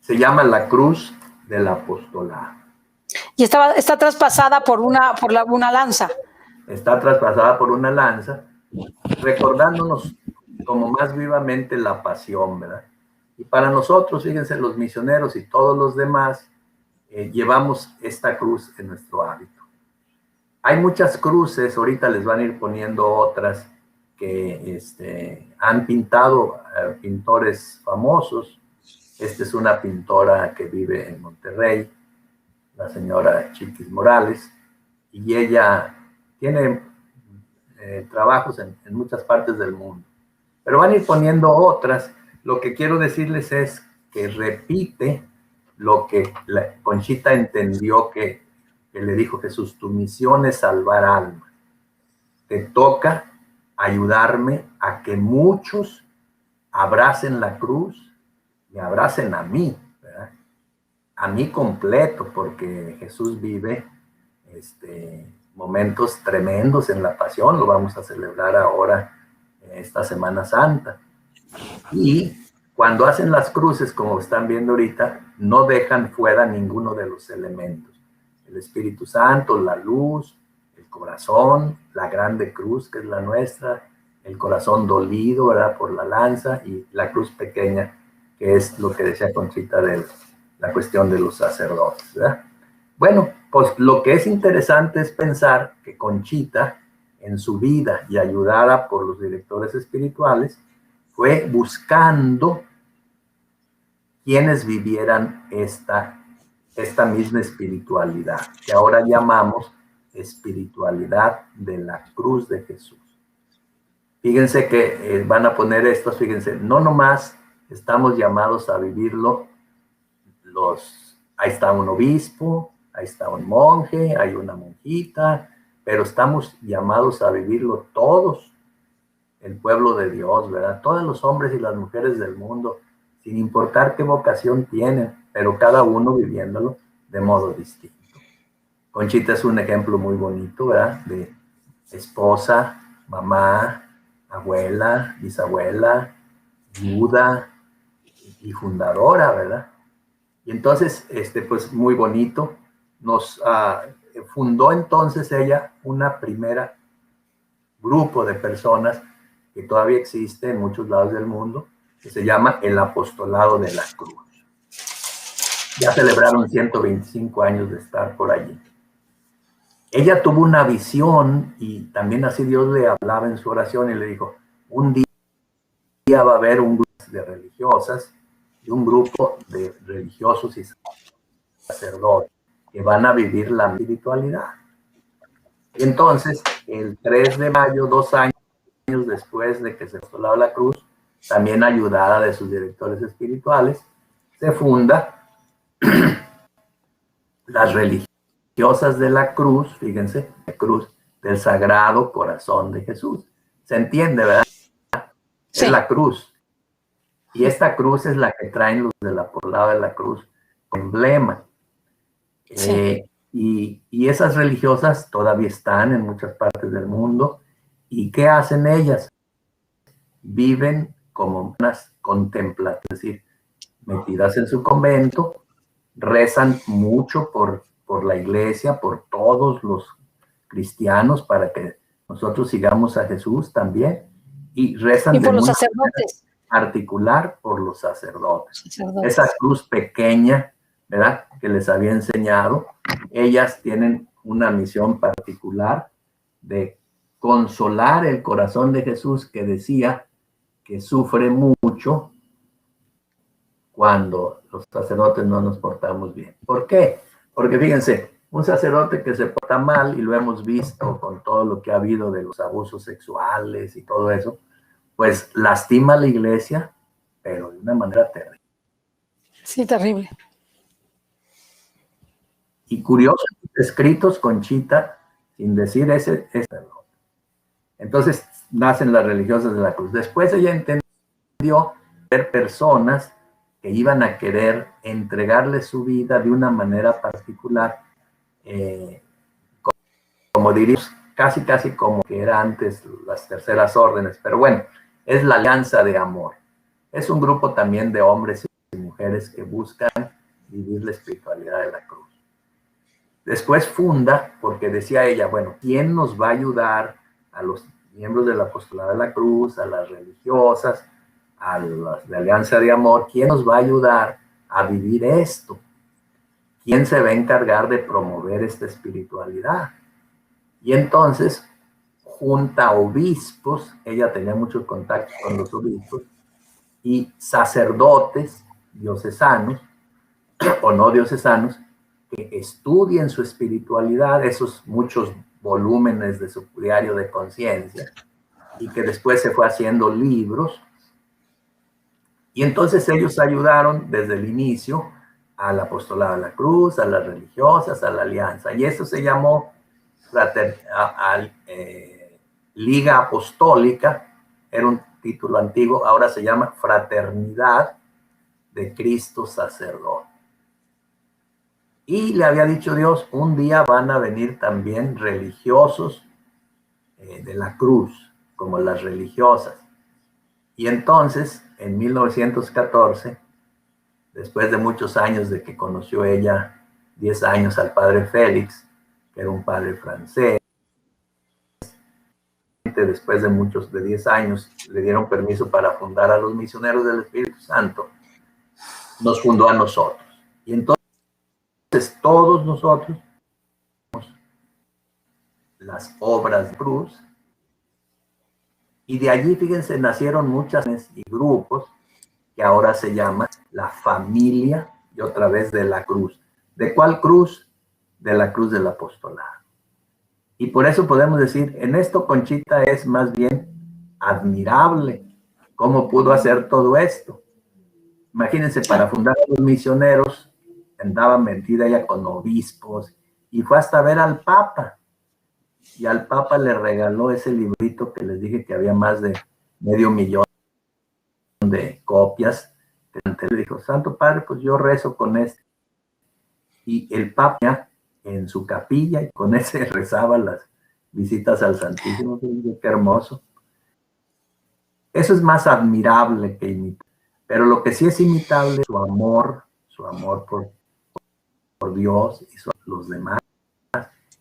Se llama la cruz del apostolado. Y está traspasada por una lanza. Está traspasada por una lanza, recordándonos como más vivamente la pasión, ¿verdad? Y para nosotros, fíjense, los misioneros y todos los demás, llevamos esta cruz en nuestro hábito. Hay muchas cruces, ahorita les van a ir poniendo otras que han pintado pintores famosos. Esta es una pintora que vive en Monterrey, la señora Chiquis Morales, y ella tiene trabajos en muchas partes del mundo. Pero van a ir poniendo otras. Lo que quiero decirles es que repite lo que Conchita entendió que le dijo Jesús, tu misión es salvar almas. Te toca ayudarme a que muchos abracen la cruz y abracen a mí, ¿verdad? A mí completo, porque Jesús vive momentos tremendos en la pasión, lo vamos a celebrar ahora esta Semana Santa. Y cuando hacen las cruces, como están viendo ahorita, no dejan fuera ninguno de los elementos. El Espíritu Santo, la luz, el corazón, la grande cruz que es la nuestra, el corazón dolido, ¿verdad?, por la lanza, y la cruz pequeña, que es lo que decía Conchita de la cuestión de los sacerdotes, ¿verdad? Bueno, pues lo que es interesante es pensar que Conchita, en su vida y ayudada por los directores espirituales, fue buscando quienes vivieran esta misma espiritualidad, que ahora llamamos espiritualidad de la cruz de Jesús. Fíjense que van a poner estos, fíjense, no nomás estamos llamados a vivirlo ahí está un obispo, ahí está un monje, hay una monjita, pero estamos llamados a vivirlo todos, el pueblo de Dios, ¿verdad? Todos los hombres y las mujeres del mundo, sin importar qué vocación tienen, pero cada uno viviéndolo de modo distinto. Conchita es un ejemplo muy bonito, ¿verdad? De esposa, mamá, abuela, bisabuela, viuda y fundadora, ¿verdad? Y entonces, pues muy bonito, nos fundó entonces ella una primera grupo de personas que todavía existe en muchos lados del mundo, que se llama el Apostolado de la Cruz. Ya celebraron 125 años de estar por allí. Ella tuvo una visión y también así Dios le hablaba en su oración y le dijo, un día va a haber un grupo de religiosas y un grupo de religiosos y sacerdotes que van a vivir la espiritualidad. Y entonces, el 3 de mayo, 2 años después de que se postulaba la cruz, también ayudada de sus directores espirituales, se funda las religiosas de la cruz, fíjense, la cruz del Sagrado Corazón de Jesús. ¿Se entiende, verdad? Sí. Es la cruz. Y esta cruz es la que traen los del apostolado de la cruz, con emblema. Sí. Y esas religiosas todavía están en muchas partes del mundo. ¿Y qué hacen ellas? Viven como unas contemplativas, es decir, metidas en su convento, rezan mucho por la iglesia, por todos los cristianos, para que nosotros sigamos a Jesús también, y rezan y por los sacerdotes. Particular por los sacerdotes. Esa cruz pequeña, ¿verdad?, que les había enseñado, ellas tienen una misión particular de consolar el corazón de Jesús, que decía que sufre mucho cuando los sacerdotes no nos portamos bien. ¿Por qué? Porque fíjense, un sacerdote que se porta mal, y lo hemos visto con todo lo que ha habido de los abusos sexuales y todo eso, pues lastima a la iglesia, pero de una manera terrible. Sí, terrible. Y curiosos escritos, Conchita, sin decir ese. Entonces nacen las religiosas de la cruz. Después ella entendió ver personas que iban a querer entregarle su vida de una manera particular, como diríamos, casi como que era antes las terceras órdenes, pero bueno, es la alianza de amor. Es un grupo también de hombres y mujeres que buscan vivir la espiritualidad de la cruz. Después funda, porque decía ella, bueno, ¿quién nos va a ayudar a los miembros del apostolado de la cruz, a las religiosas, a las de alianza de amor? ¿Quién nos va a ayudar a vivir esto? ¿Quién se va a encargar de promover esta espiritualidad? Y entonces junta obispos, ella tenía muchos contactos con los obispos, y sacerdotes diocesanos, o no diocesanos, que estudien su espiritualidad, esos muchos volúmenes de su diario de conciencia, y que después se fue haciendo libros. Y entonces ellos ayudaron desde el inicio al apostolado de la cruz, a las religiosas, a la alianza, y eso se llamó Liga Apostólica, era un título antiguo, ahora se llama Fraternidad de Cristo Sacerdote. Y le había dicho Dios, un día van a venir también religiosos de la cruz, como las religiosas. Y entonces, en 1914, después de muchos años de que conoció ella, 10 años al padre Félix, que era un padre francés, después de 10 años, le dieron permiso para fundar a los misioneros del Espíritu Santo, nos fundó a nosotros. Y entonces todos nosotros, las obras de cruz, y de allí, fíjense, nacieron muchas y grupos que ahora se llama la familia, y otra vez de la cruz. ¿De cuál cruz? De la cruz del apostolado. Y por eso podemos decir, en esto Conchita es más bien admirable cómo pudo hacer todo esto. Imagínense, para fundar a los misioneros, andaba metida ella con obispos, y fue hasta ver al Papa. Y al Papa le regaló ese librito que les dije que había más de 500,000 de copias. Le dijo, Santo Padre, pues yo rezo con este. Y el Papa en su capilla, y con ese rezaba las visitas al Santísimo. Qué hermoso. Eso es más admirable que imitar. Pero lo que sí es imitable es su amor por Dios y los demás,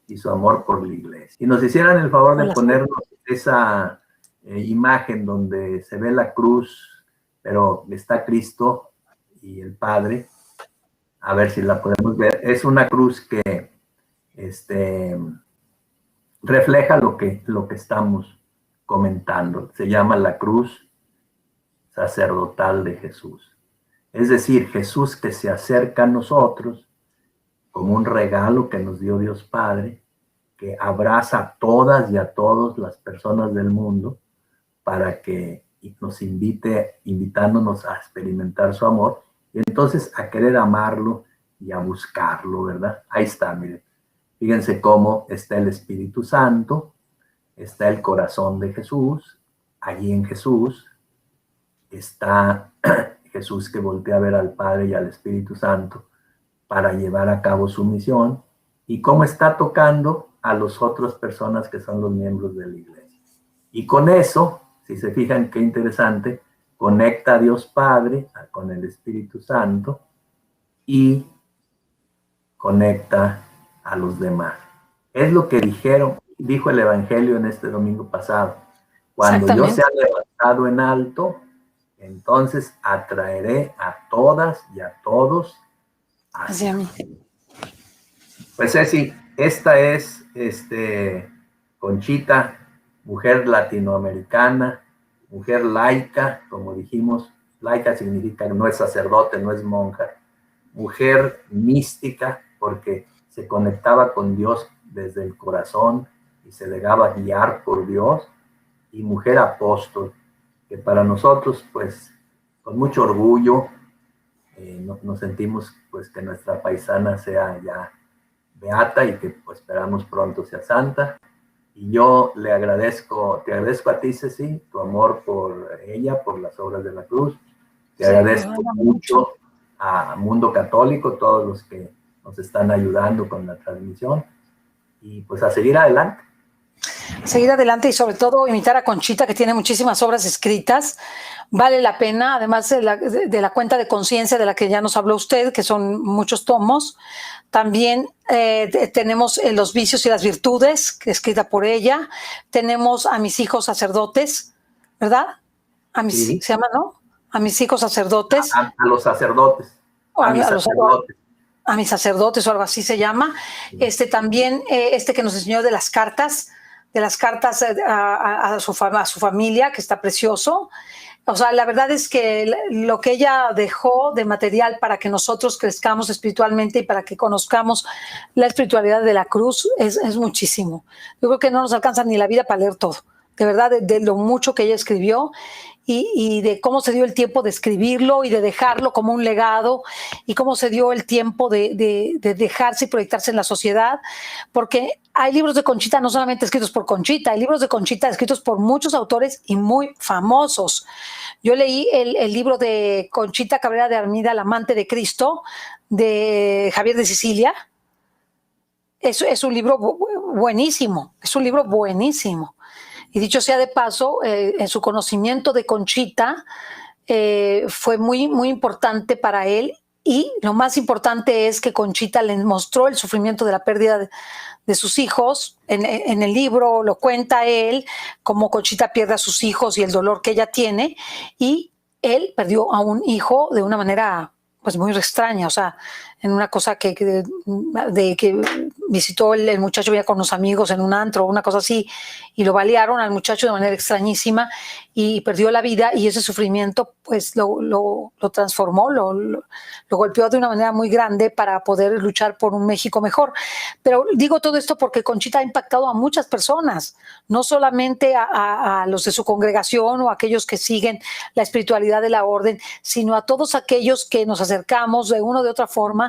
y su amor por la iglesia. Y nos hicieran el favor de ponernos esa imagen donde se ve la cruz, pero está Cristo y el Padre. A ver si la podemos ver. Es una cruz que refleja lo que estamos comentando. Se llama la cruz sacerdotal de Jesús. Es decir, Jesús que se acerca a nosotros como un regalo que nos dio Dios Padre, que abraza a todas y a todas las personas del mundo para que nos invitándonos a experimentar su amor y entonces a querer amarlo y a buscarlo, ¿verdad? Ahí está, miren. Fíjense cómo está el Espíritu Santo, está el corazón de Jesús, allí en Jesús está Jesús que voltea a ver al Padre y al Espíritu Santo para llevar a cabo su misión, y cómo está tocando a las otras personas que son los miembros de la iglesia. Y con eso, si se fijan qué interesante, conecta a Dios Padre con el Espíritu Santo y conecta a los demás. Es lo que dijo el Evangelio en este domingo pasado. Cuando yo sea levantado en alto, entonces atraeré a todas y a todos hacia mí. Pues Ceci, esta es Conchita, mujer latinoamericana, mujer laica, como dijimos. Laica significa que no es sacerdote, no es monja. Mujer mística, porque se conectaba con Dios desde el corazón y se dejaba guiar por Dios. Y mujer apóstol, que para nosotros, pues, con mucho orgullo, nos sentimos, pues, que nuestra paisana sea ya beata y que, pues, esperamos pronto sea santa. Y yo te agradezco a ti, Ceci, tu amor por ella, por las obras de la cruz. Te agradezco mucho a Mundo Católico, todos los que nos están ayudando con la transmisión. Y, pues, a seguir adelante. Seguir adelante y sobre todo imitar a Conchita, que tiene muchísimas obras escritas. Vale la pena, además de la cuenta de conciencia de la que ya nos habló usted, que son muchos tomos. También tenemos Los vicios y las virtudes, que es escrita por ella. Tenemos A mis hijos sacerdotes, ¿verdad? Sí. Se llama, ¿no? A mis hijos sacerdotes. A los sacerdotes. A mis sacerdotes. A mis sacerdotes o algo así se llama. También que nos enseñó de las cartas a su familia, que está precioso. O sea, la verdad es que lo que ella dejó de material para que nosotros crezcamos espiritualmente y para que conozcamos la espiritualidad de la cruz es muchísimo. Yo creo que no nos alcanza ni la vida para leer todo. De verdad, de lo mucho que ella escribió y de cómo se dio el tiempo de escribirlo y de dejarlo como un legado y cómo se dio el tiempo de dejarse y proyectarse en la sociedad, porque hay libros de Conchita no solamente escritos por Conchita, hay libros de Conchita escritos por muchos autores y muy famosos. Yo leí el libro de Conchita Cabrera de Armida, La amante de Cristo, de Javier de Sicilia. Es un libro buenísimo, Y dicho sea de paso, en su conocimiento de Conchita fue muy, muy importante para él, y lo más importante es que Conchita le mostró el sufrimiento de la pérdida de sus hijos. En el libro lo cuenta él, cómo Conchita pierde a sus hijos y el dolor que ella tiene, y él perdió a un hijo de una manera pues muy extraña, o sea, en una cosa que visitó el muchacho ya con los amigos en un antro, una cosa así, y lo balearon al muchacho de manera extrañísima y perdió la vida, y ese sufrimiento pues lo transformó, lo golpeó de una manera muy grande para poder luchar por un México mejor. Pero digo todo esto porque Conchita ha impactado a muchas personas, no solamente a los de su congregación o a aquellos que siguen la espiritualidad de la orden, sino a todos aquellos que nos acercamos de una o de otra forma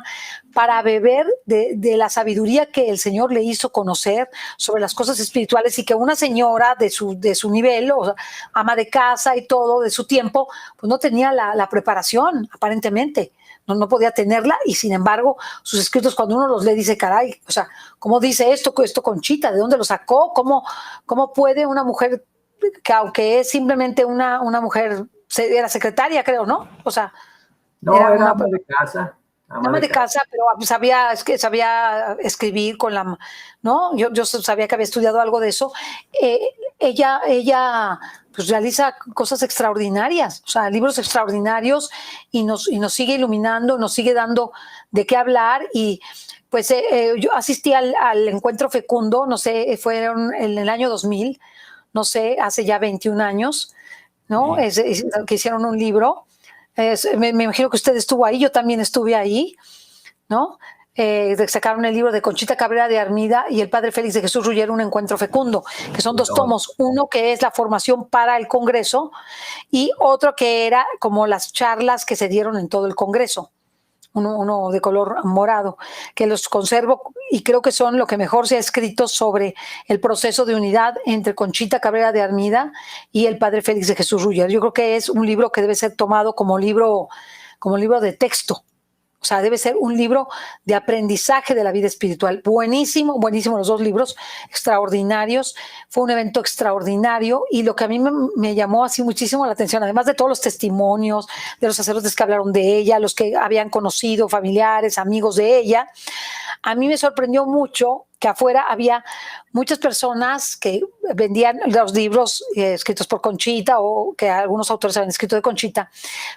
para beber de la sabiduría que el Señor le hizo conocer sobre las cosas espirituales, y que una señora de su nivel, o sea, ama de casa y todo, de su tiempo, pues no tenía la preparación, aparentemente. No podía tenerla, y sin embargo sus escritos, cuando uno los lee, dice, caray, o sea, ¿cómo dice esto Conchita? ¿De dónde lo sacó? ¿Cómo puede una mujer, que aunque es simplemente una mujer, era secretaria, creo, ¿no? O sea, no, era ama de casa. Ama de casa, pero sabía escribir con la, ¿no? Yo sabía que había estudiado algo de eso. Ella pues realiza cosas extraordinarias, o sea, libros extraordinarios, y nos sigue iluminando, nos sigue dando de qué hablar. Y pues yo asistí al Encuentro Fecundo, no sé, fue en el año 2000, no sé, hace ya 21 años, ¿no? Que hicieron un libro. Me imagino que usted estuvo ahí, yo también estuve ahí, ¿no? sacaron el libro de Conchita Cabrera de Armida y el padre Félix de Jesús Ruller, Un encuentro fecundo, que son 2 tomos, uno que es la formación para el Congreso y otro que era como las charlas que se dieron en todo el Congreso. Uno de color morado, que los conservo y creo que son lo que mejor se ha escrito sobre el proceso de unidad entre Conchita Cabrera de Armida y el padre Félix de Jesús Ruller. Yo creo que es un libro que debe ser tomado como libro de texto. O sea, debe ser un libro de aprendizaje de la vida espiritual. Buenísimo, buenísimo los 2 libros, extraordinarios. Fue un evento extraordinario y lo que a mí me llamó así muchísimo la atención, además de todos los testimonios de los sacerdotes que hablaron de ella, los que habían conocido, familiares, amigos de ella, a mí me sorprendió mucho que afuera había muchas personas que vendían los libros escritos por Conchita o que algunos autores habían escrito de Conchita,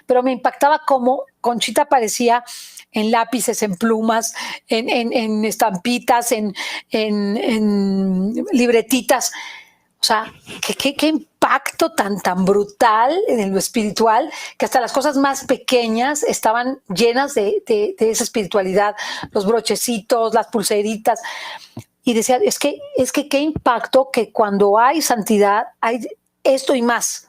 pero me impactaba cómo Conchita aparecía en lápices, en plumas, en estampitas, en libretitas. O sea, qué impacto tan brutal en lo espiritual, que hasta las cosas más pequeñas estaban llenas de esa espiritualidad, los brochecitos, las pulseritas. Y decía, es que qué impacto que cuando hay santidad hay esto y más.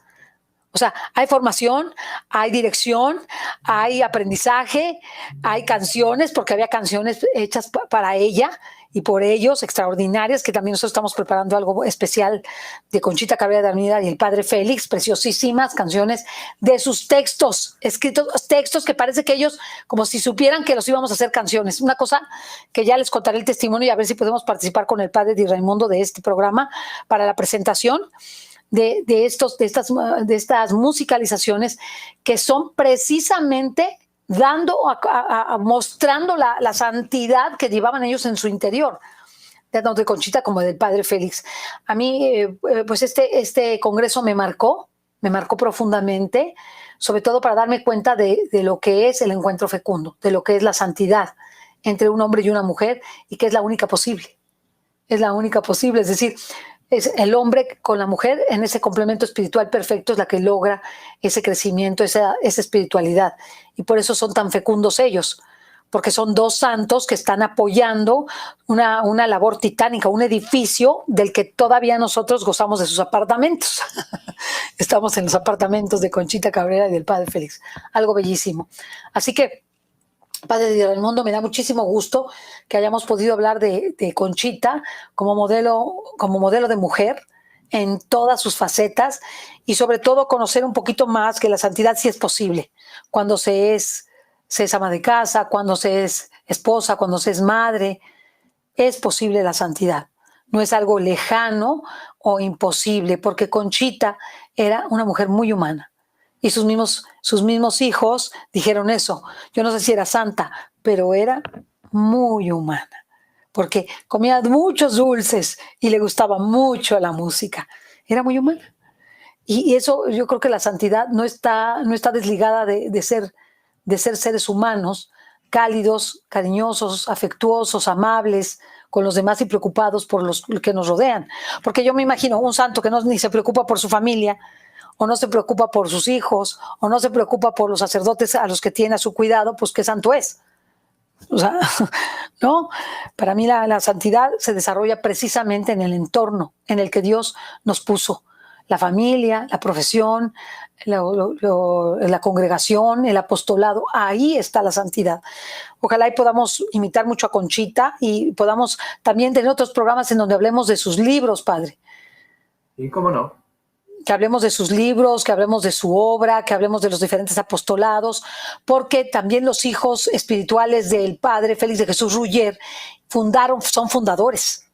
O sea, hay formación, hay dirección, hay aprendizaje, hay canciones, porque había canciones hechas para ella y por ellos, extraordinarias, que también nosotros estamos preparando algo especial de Conchita Cabrera de Armida y el padre Félix, preciosísimas canciones de sus textos, escritos, textos que parece que ellos como si supieran que los íbamos a hacer canciones. Una cosa que ya les contaré el testimonio y a ver si podemos participar con el padre Di Raimundo de este programa para la presentación de estas musicalizaciones que son precisamente mostrando la santidad que llevaban ellos en su interior, tanto de Conchita como del padre Félix. A mí, pues este congreso me marcó profundamente, sobre todo para darme cuenta de lo que es el encuentro fecundo, de lo que es la santidad entre un hombre y una mujer y que es la única posible. Es la única posible, es decir, es el hombre con la mujer en ese complemento espiritual perfecto es la que logra ese crecimiento, esa espiritualidad. Y por eso son tan fecundos ellos, porque son 2 santos que están apoyando una labor titánica, un edificio del que todavía nosotros gozamos de sus apartamentos. Estamos en los apartamentos de Conchita Cabrera y del padre Félix. Algo bellísimo. Así que, padre Di Raimundo, me da muchísimo gusto que hayamos podido hablar de Conchita como modelo de mujer en todas sus facetas y sobre todo conocer un poquito más que la santidad sí es posible cuando se es ama de casa, cuando se es esposa, cuando se es madre. Es posible la santidad. No es algo lejano o imposible, porque Conchita era una mujer muy humana. Y sus mismos hijos dijeron eso. Yo no sé si era santa, pero era muy humana, porque comía muchos dulces y le gustaba mucho la música. Era muy humana. Y eso, yo creo que la santidad no está desligada de ser seres humanos, cálidos, cariñosos, afectuosos, amables con los demás y preocupados por los que nos rodean. Porque yo me imagino un santo que ni se preocupa por su familia, o no se preocupa por sus hijos, o no se preocupa por los sacerdotes a los que tiene a su cuidado, pues ¿qué santo es? O sea, ¿no? Para mí la santidad se desarrolla precisamente en el entorno en el que Dios nos puso. La familia, la profesión, la congregación, el apostolado, ahí está la santidad. Ojalá y podamos imitar mucho a Conchita y podamos también tener otros programas en donde hablemos de sus libros, padre. ¿Y cómo no? Que hablemos de sus libros, que hablemos de su obra, que hablemos de los diferentes apostolados, porque también los hijos espirituales del padre Félix de Jesús Ruller son fundadores,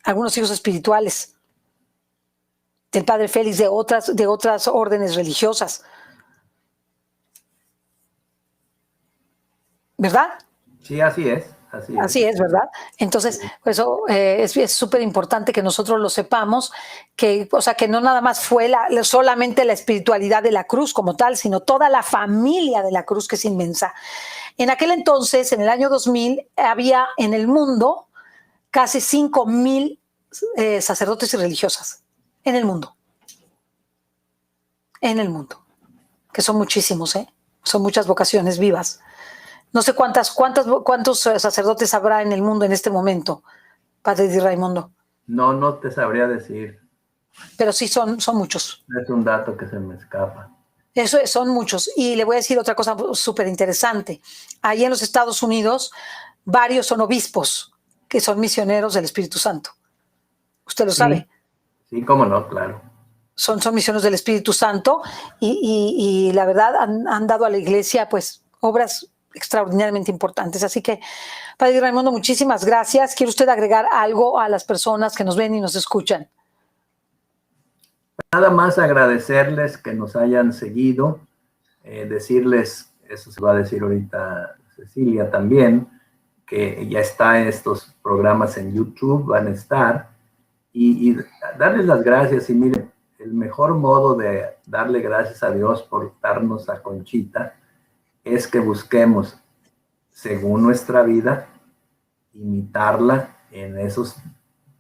algunos hijos espirituales del padre Félix de otras órdenes religiosas. ¿Verdad? Sí, así es. Así es, ¿verdad? Entonces, por eso es súper importante que nosotros lo sepamos, que no nada más fue solamente la espiritualidad de la cruz como tal, sino toda la familia de la cruz, que es inmensa. En aquel entonces, en el año 2000, había en el mundo casi 5,000 sacerdotes y religiosas. En el mundo, que son muchísimos, son muchas vocaciones vivas. No sé cuántos sacerdotes habrá en el mundo en este momento, Padre Di Raimundo. No, no te sabría decir. Pero sí son muchos. Es un dato que se me escapa. Eso son muchos. Y le voy a decir otra cosa súper interesante. Ahí en los Estados Unidos, varios son obispos que son misioneros del Espíritu Santo. Usted lo sabe. Sí, cómo no, claro. Son misioneros del Espíritu Santo y la verdad han dado a la iglesia pues obras extraordinariamente importantes. Así que, Padre Raimundo, muchísimas gracias. ¿Quiere usted agregar algo a las personas que nos ven y nos escuchan? Nada más agradecerles que nos hayan seguido, decirles, eso se va a decir ahorita Cecilia también, que ya está estos programas en YouTube, van a estar, y darles las gracias. Y miren, el mejor modo de darle gracias a Dios por darnos a Conchita es que busquemos, según nuestra vida, imitarla en esos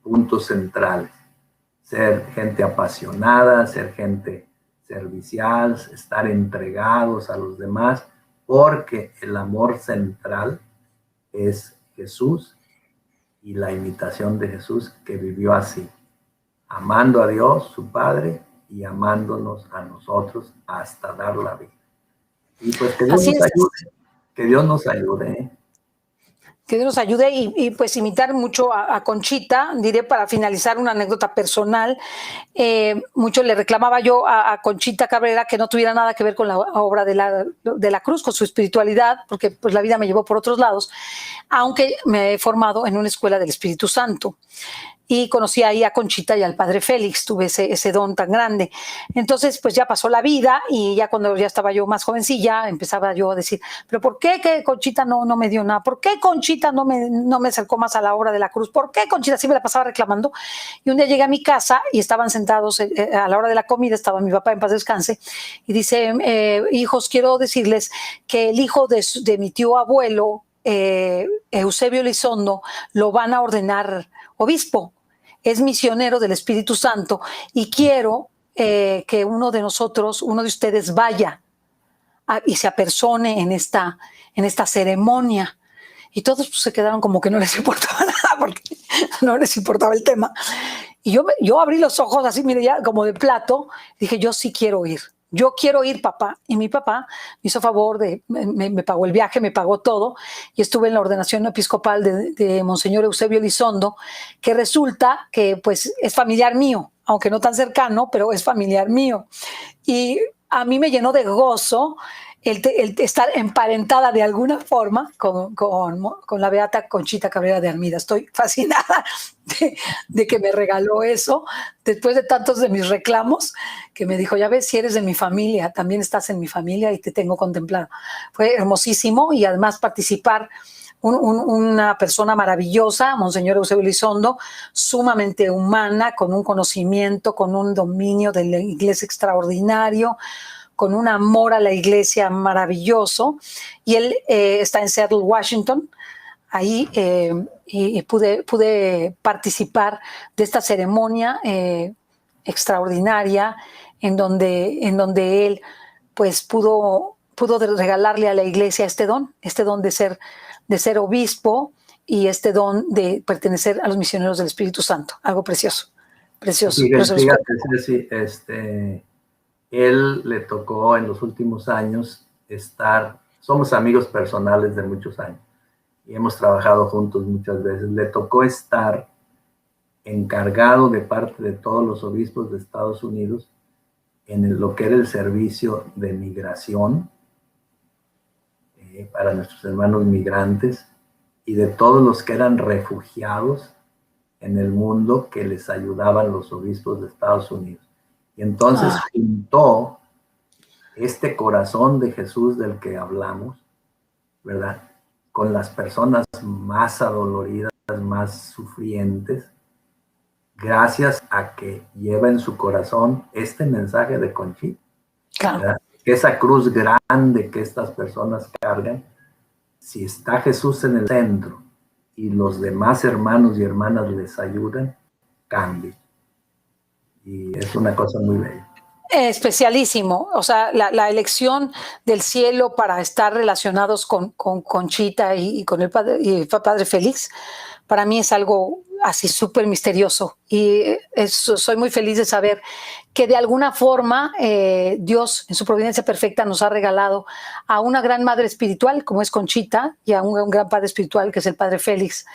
puntos centrales. Ser gente apasionada, ser gente servicial, estar entregados a los demás, porque el amor central es Jesús y la imitación de Jesús, que vivió así, amando a Dios, su Padre, y amándonos a nosotros hasta dar la vida. Y pues que Dios nos ayude, que Dios nos ayude. Que Dios nos ayude y pues imitar mucho a Conchita. Diré para finalizar una anécdota personal. Mucho le reclamaba yo a Conchita Cabrera que no tuviera nada que ver con la obra de la cruz, con su espiritualidad, porque pues la vida me llevó por otros lados, aunque me he formado en una escuela del Espíritu Santo. Y conocí ahí a Conchita y al Padre Félix, tuve ese don tan grande. Entonces, pues ya pasó la vida y ya cuando ya estaba yo más jovencilla, empezaba yo a decir, pero ¿por qué que Conchita no me dio nada? ¿Por qué Conchita no me acercó más a la obra de la cruz? ¿Por qué Conchita? Así me la pasaba reclamando. Y un día llegué a mi casa y estaban sentados a la hora de la comida, estaba mi papá, en paz descanse, y dice, hijos, quiero decirles que el hijo de mi tío abuelo, Eusebio Elizondo, lo van a ordenar obispo. Es misionero del Espíritu Santo y quiero que uno de nosotros, uno de ustedes vaya y se apersone en esta ceremonia. Y todos pues, se quedaron como que no les importaba nada porque no les importaba el tema. Y yo abrí los ojos así, mire, ya como de plato, dije, yo sí quiero ir. Yo quiero ir, papá. Y mi papá me hizo favor me pagó el viaje, me pagó todo, y estuve en la ordenación episcopal de Monseñor Eusebio Elizondo, que resulta que pues es familiar mío, aunque no tan cercano, pero es familiar mío. Y a mí me llenó de gozo el estar emparentada de alguna forma con la beata Conchita Cabrera de Armida. Estoy fascinada de que me regaló eso después de tantos de mis reclamos, que me dijo, ya ves, si eres de mi familia, también estás en mi familia y te tengo contemplado. Fue hermosísimo, y además participar una persona maravillosa, Monseñor Eusebio Elizondo, sumamente humana, con un conocimiento, con un dominio de la iglesia extraordinario, con un amor a la iglesia maravilloso, y él está en Seattle, Washington. Ahí y pude participar de esta ceremonia extraordinaria en donde él pues pudo regalarle a la iglesia este don de ser obispo, y este don de pertenecer a los misioneros del Espíritu Santo. Algo precioso, precioso. Fíjate, él le tocó en los últimos años somos amigos personales de muchos años y hemos trabajado juntos muchas veces. Le tocó estar encargado de parte de todos los obispos de Estados Unidos en lo que era el servicio de migración para nuestros hermanos migrantes, y de todos los que eran refugiados en el mundo, que les ayudaban los obispos de Estados Unidos. Y entonces juntó este corazón de Jesús del que hablamos, ¿verdad?, con las personas más adoloridas, más sufrientes, gracias a que lleva en su corazón este mensaje de Conchita. Claro. Esa cruz grande que estas personas cargan, si está Jesús en el centro y los demás hermanos y hermanas les ayudan, cambia. Y es una cosa muy bella. Especialísimo, o sea, la elección del cielo para estar relacionados con Conchita y con el padre Félix, para mí es algo así súper misterioso y soy muy feliz de saber que de alguna forma Dios en su providencia perfecta nos ha regalado a una gran madre espiritual como es Conchita y a un gran padre espiritual que es el padre Félix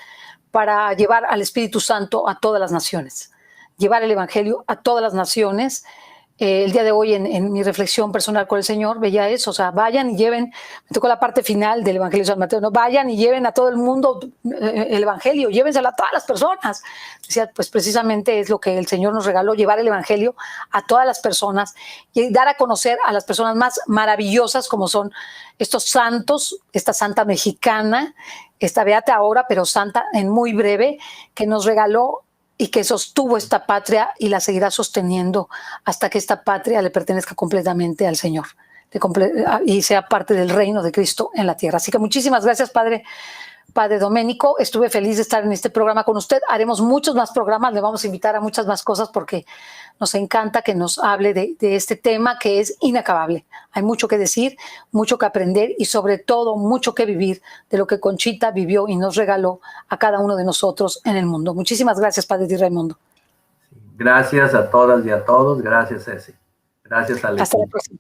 para llevar al Espíritu Santo a todas las naciones, llevar el Evangelio a todas las naciones. El día de hoy en mi reflexión personal con el Señor veía eso, o sea, vayan y lleven, me tocó la parte final del Evangelio de San Mateo, no, vayan y lleven a todo el mundo el Evangelio, llévenselo a todas las personas. Decía, pues precisamente es lo que el Señor nos regaló, llevar el Evangelio a todas las personas y dar a conocer a las personas más maravillosas como son estos santos, esta santa mexicana, esta beata ahora, pero santa en muy breve, que nos regaló y que sostuvo esta patria y la seguirá sosteniendo hasta que esta patria le pertenezca completamente al Señor y sea parte del reino de Cristo en la tierra. Así que muchísimas gracias, Padre Doménico. Estuve feliz de estar en este programa con usted. Haremos muchos más programas, le vamos a invitar a muchas más cosas porque nos encanta que nos hable de este tema que es inacabable. Hay mucho que decir, mucho que aprender y sobre todo mucho que vivir de lo que Conchita vivió y nos regaló a cada uno de nosotros en el mundo. Muchísimas gracias, Padre Di Raimundo. Gracias a todas y a todos. Gracias, Ceci. Gracias, Ale. Hasta la próxima.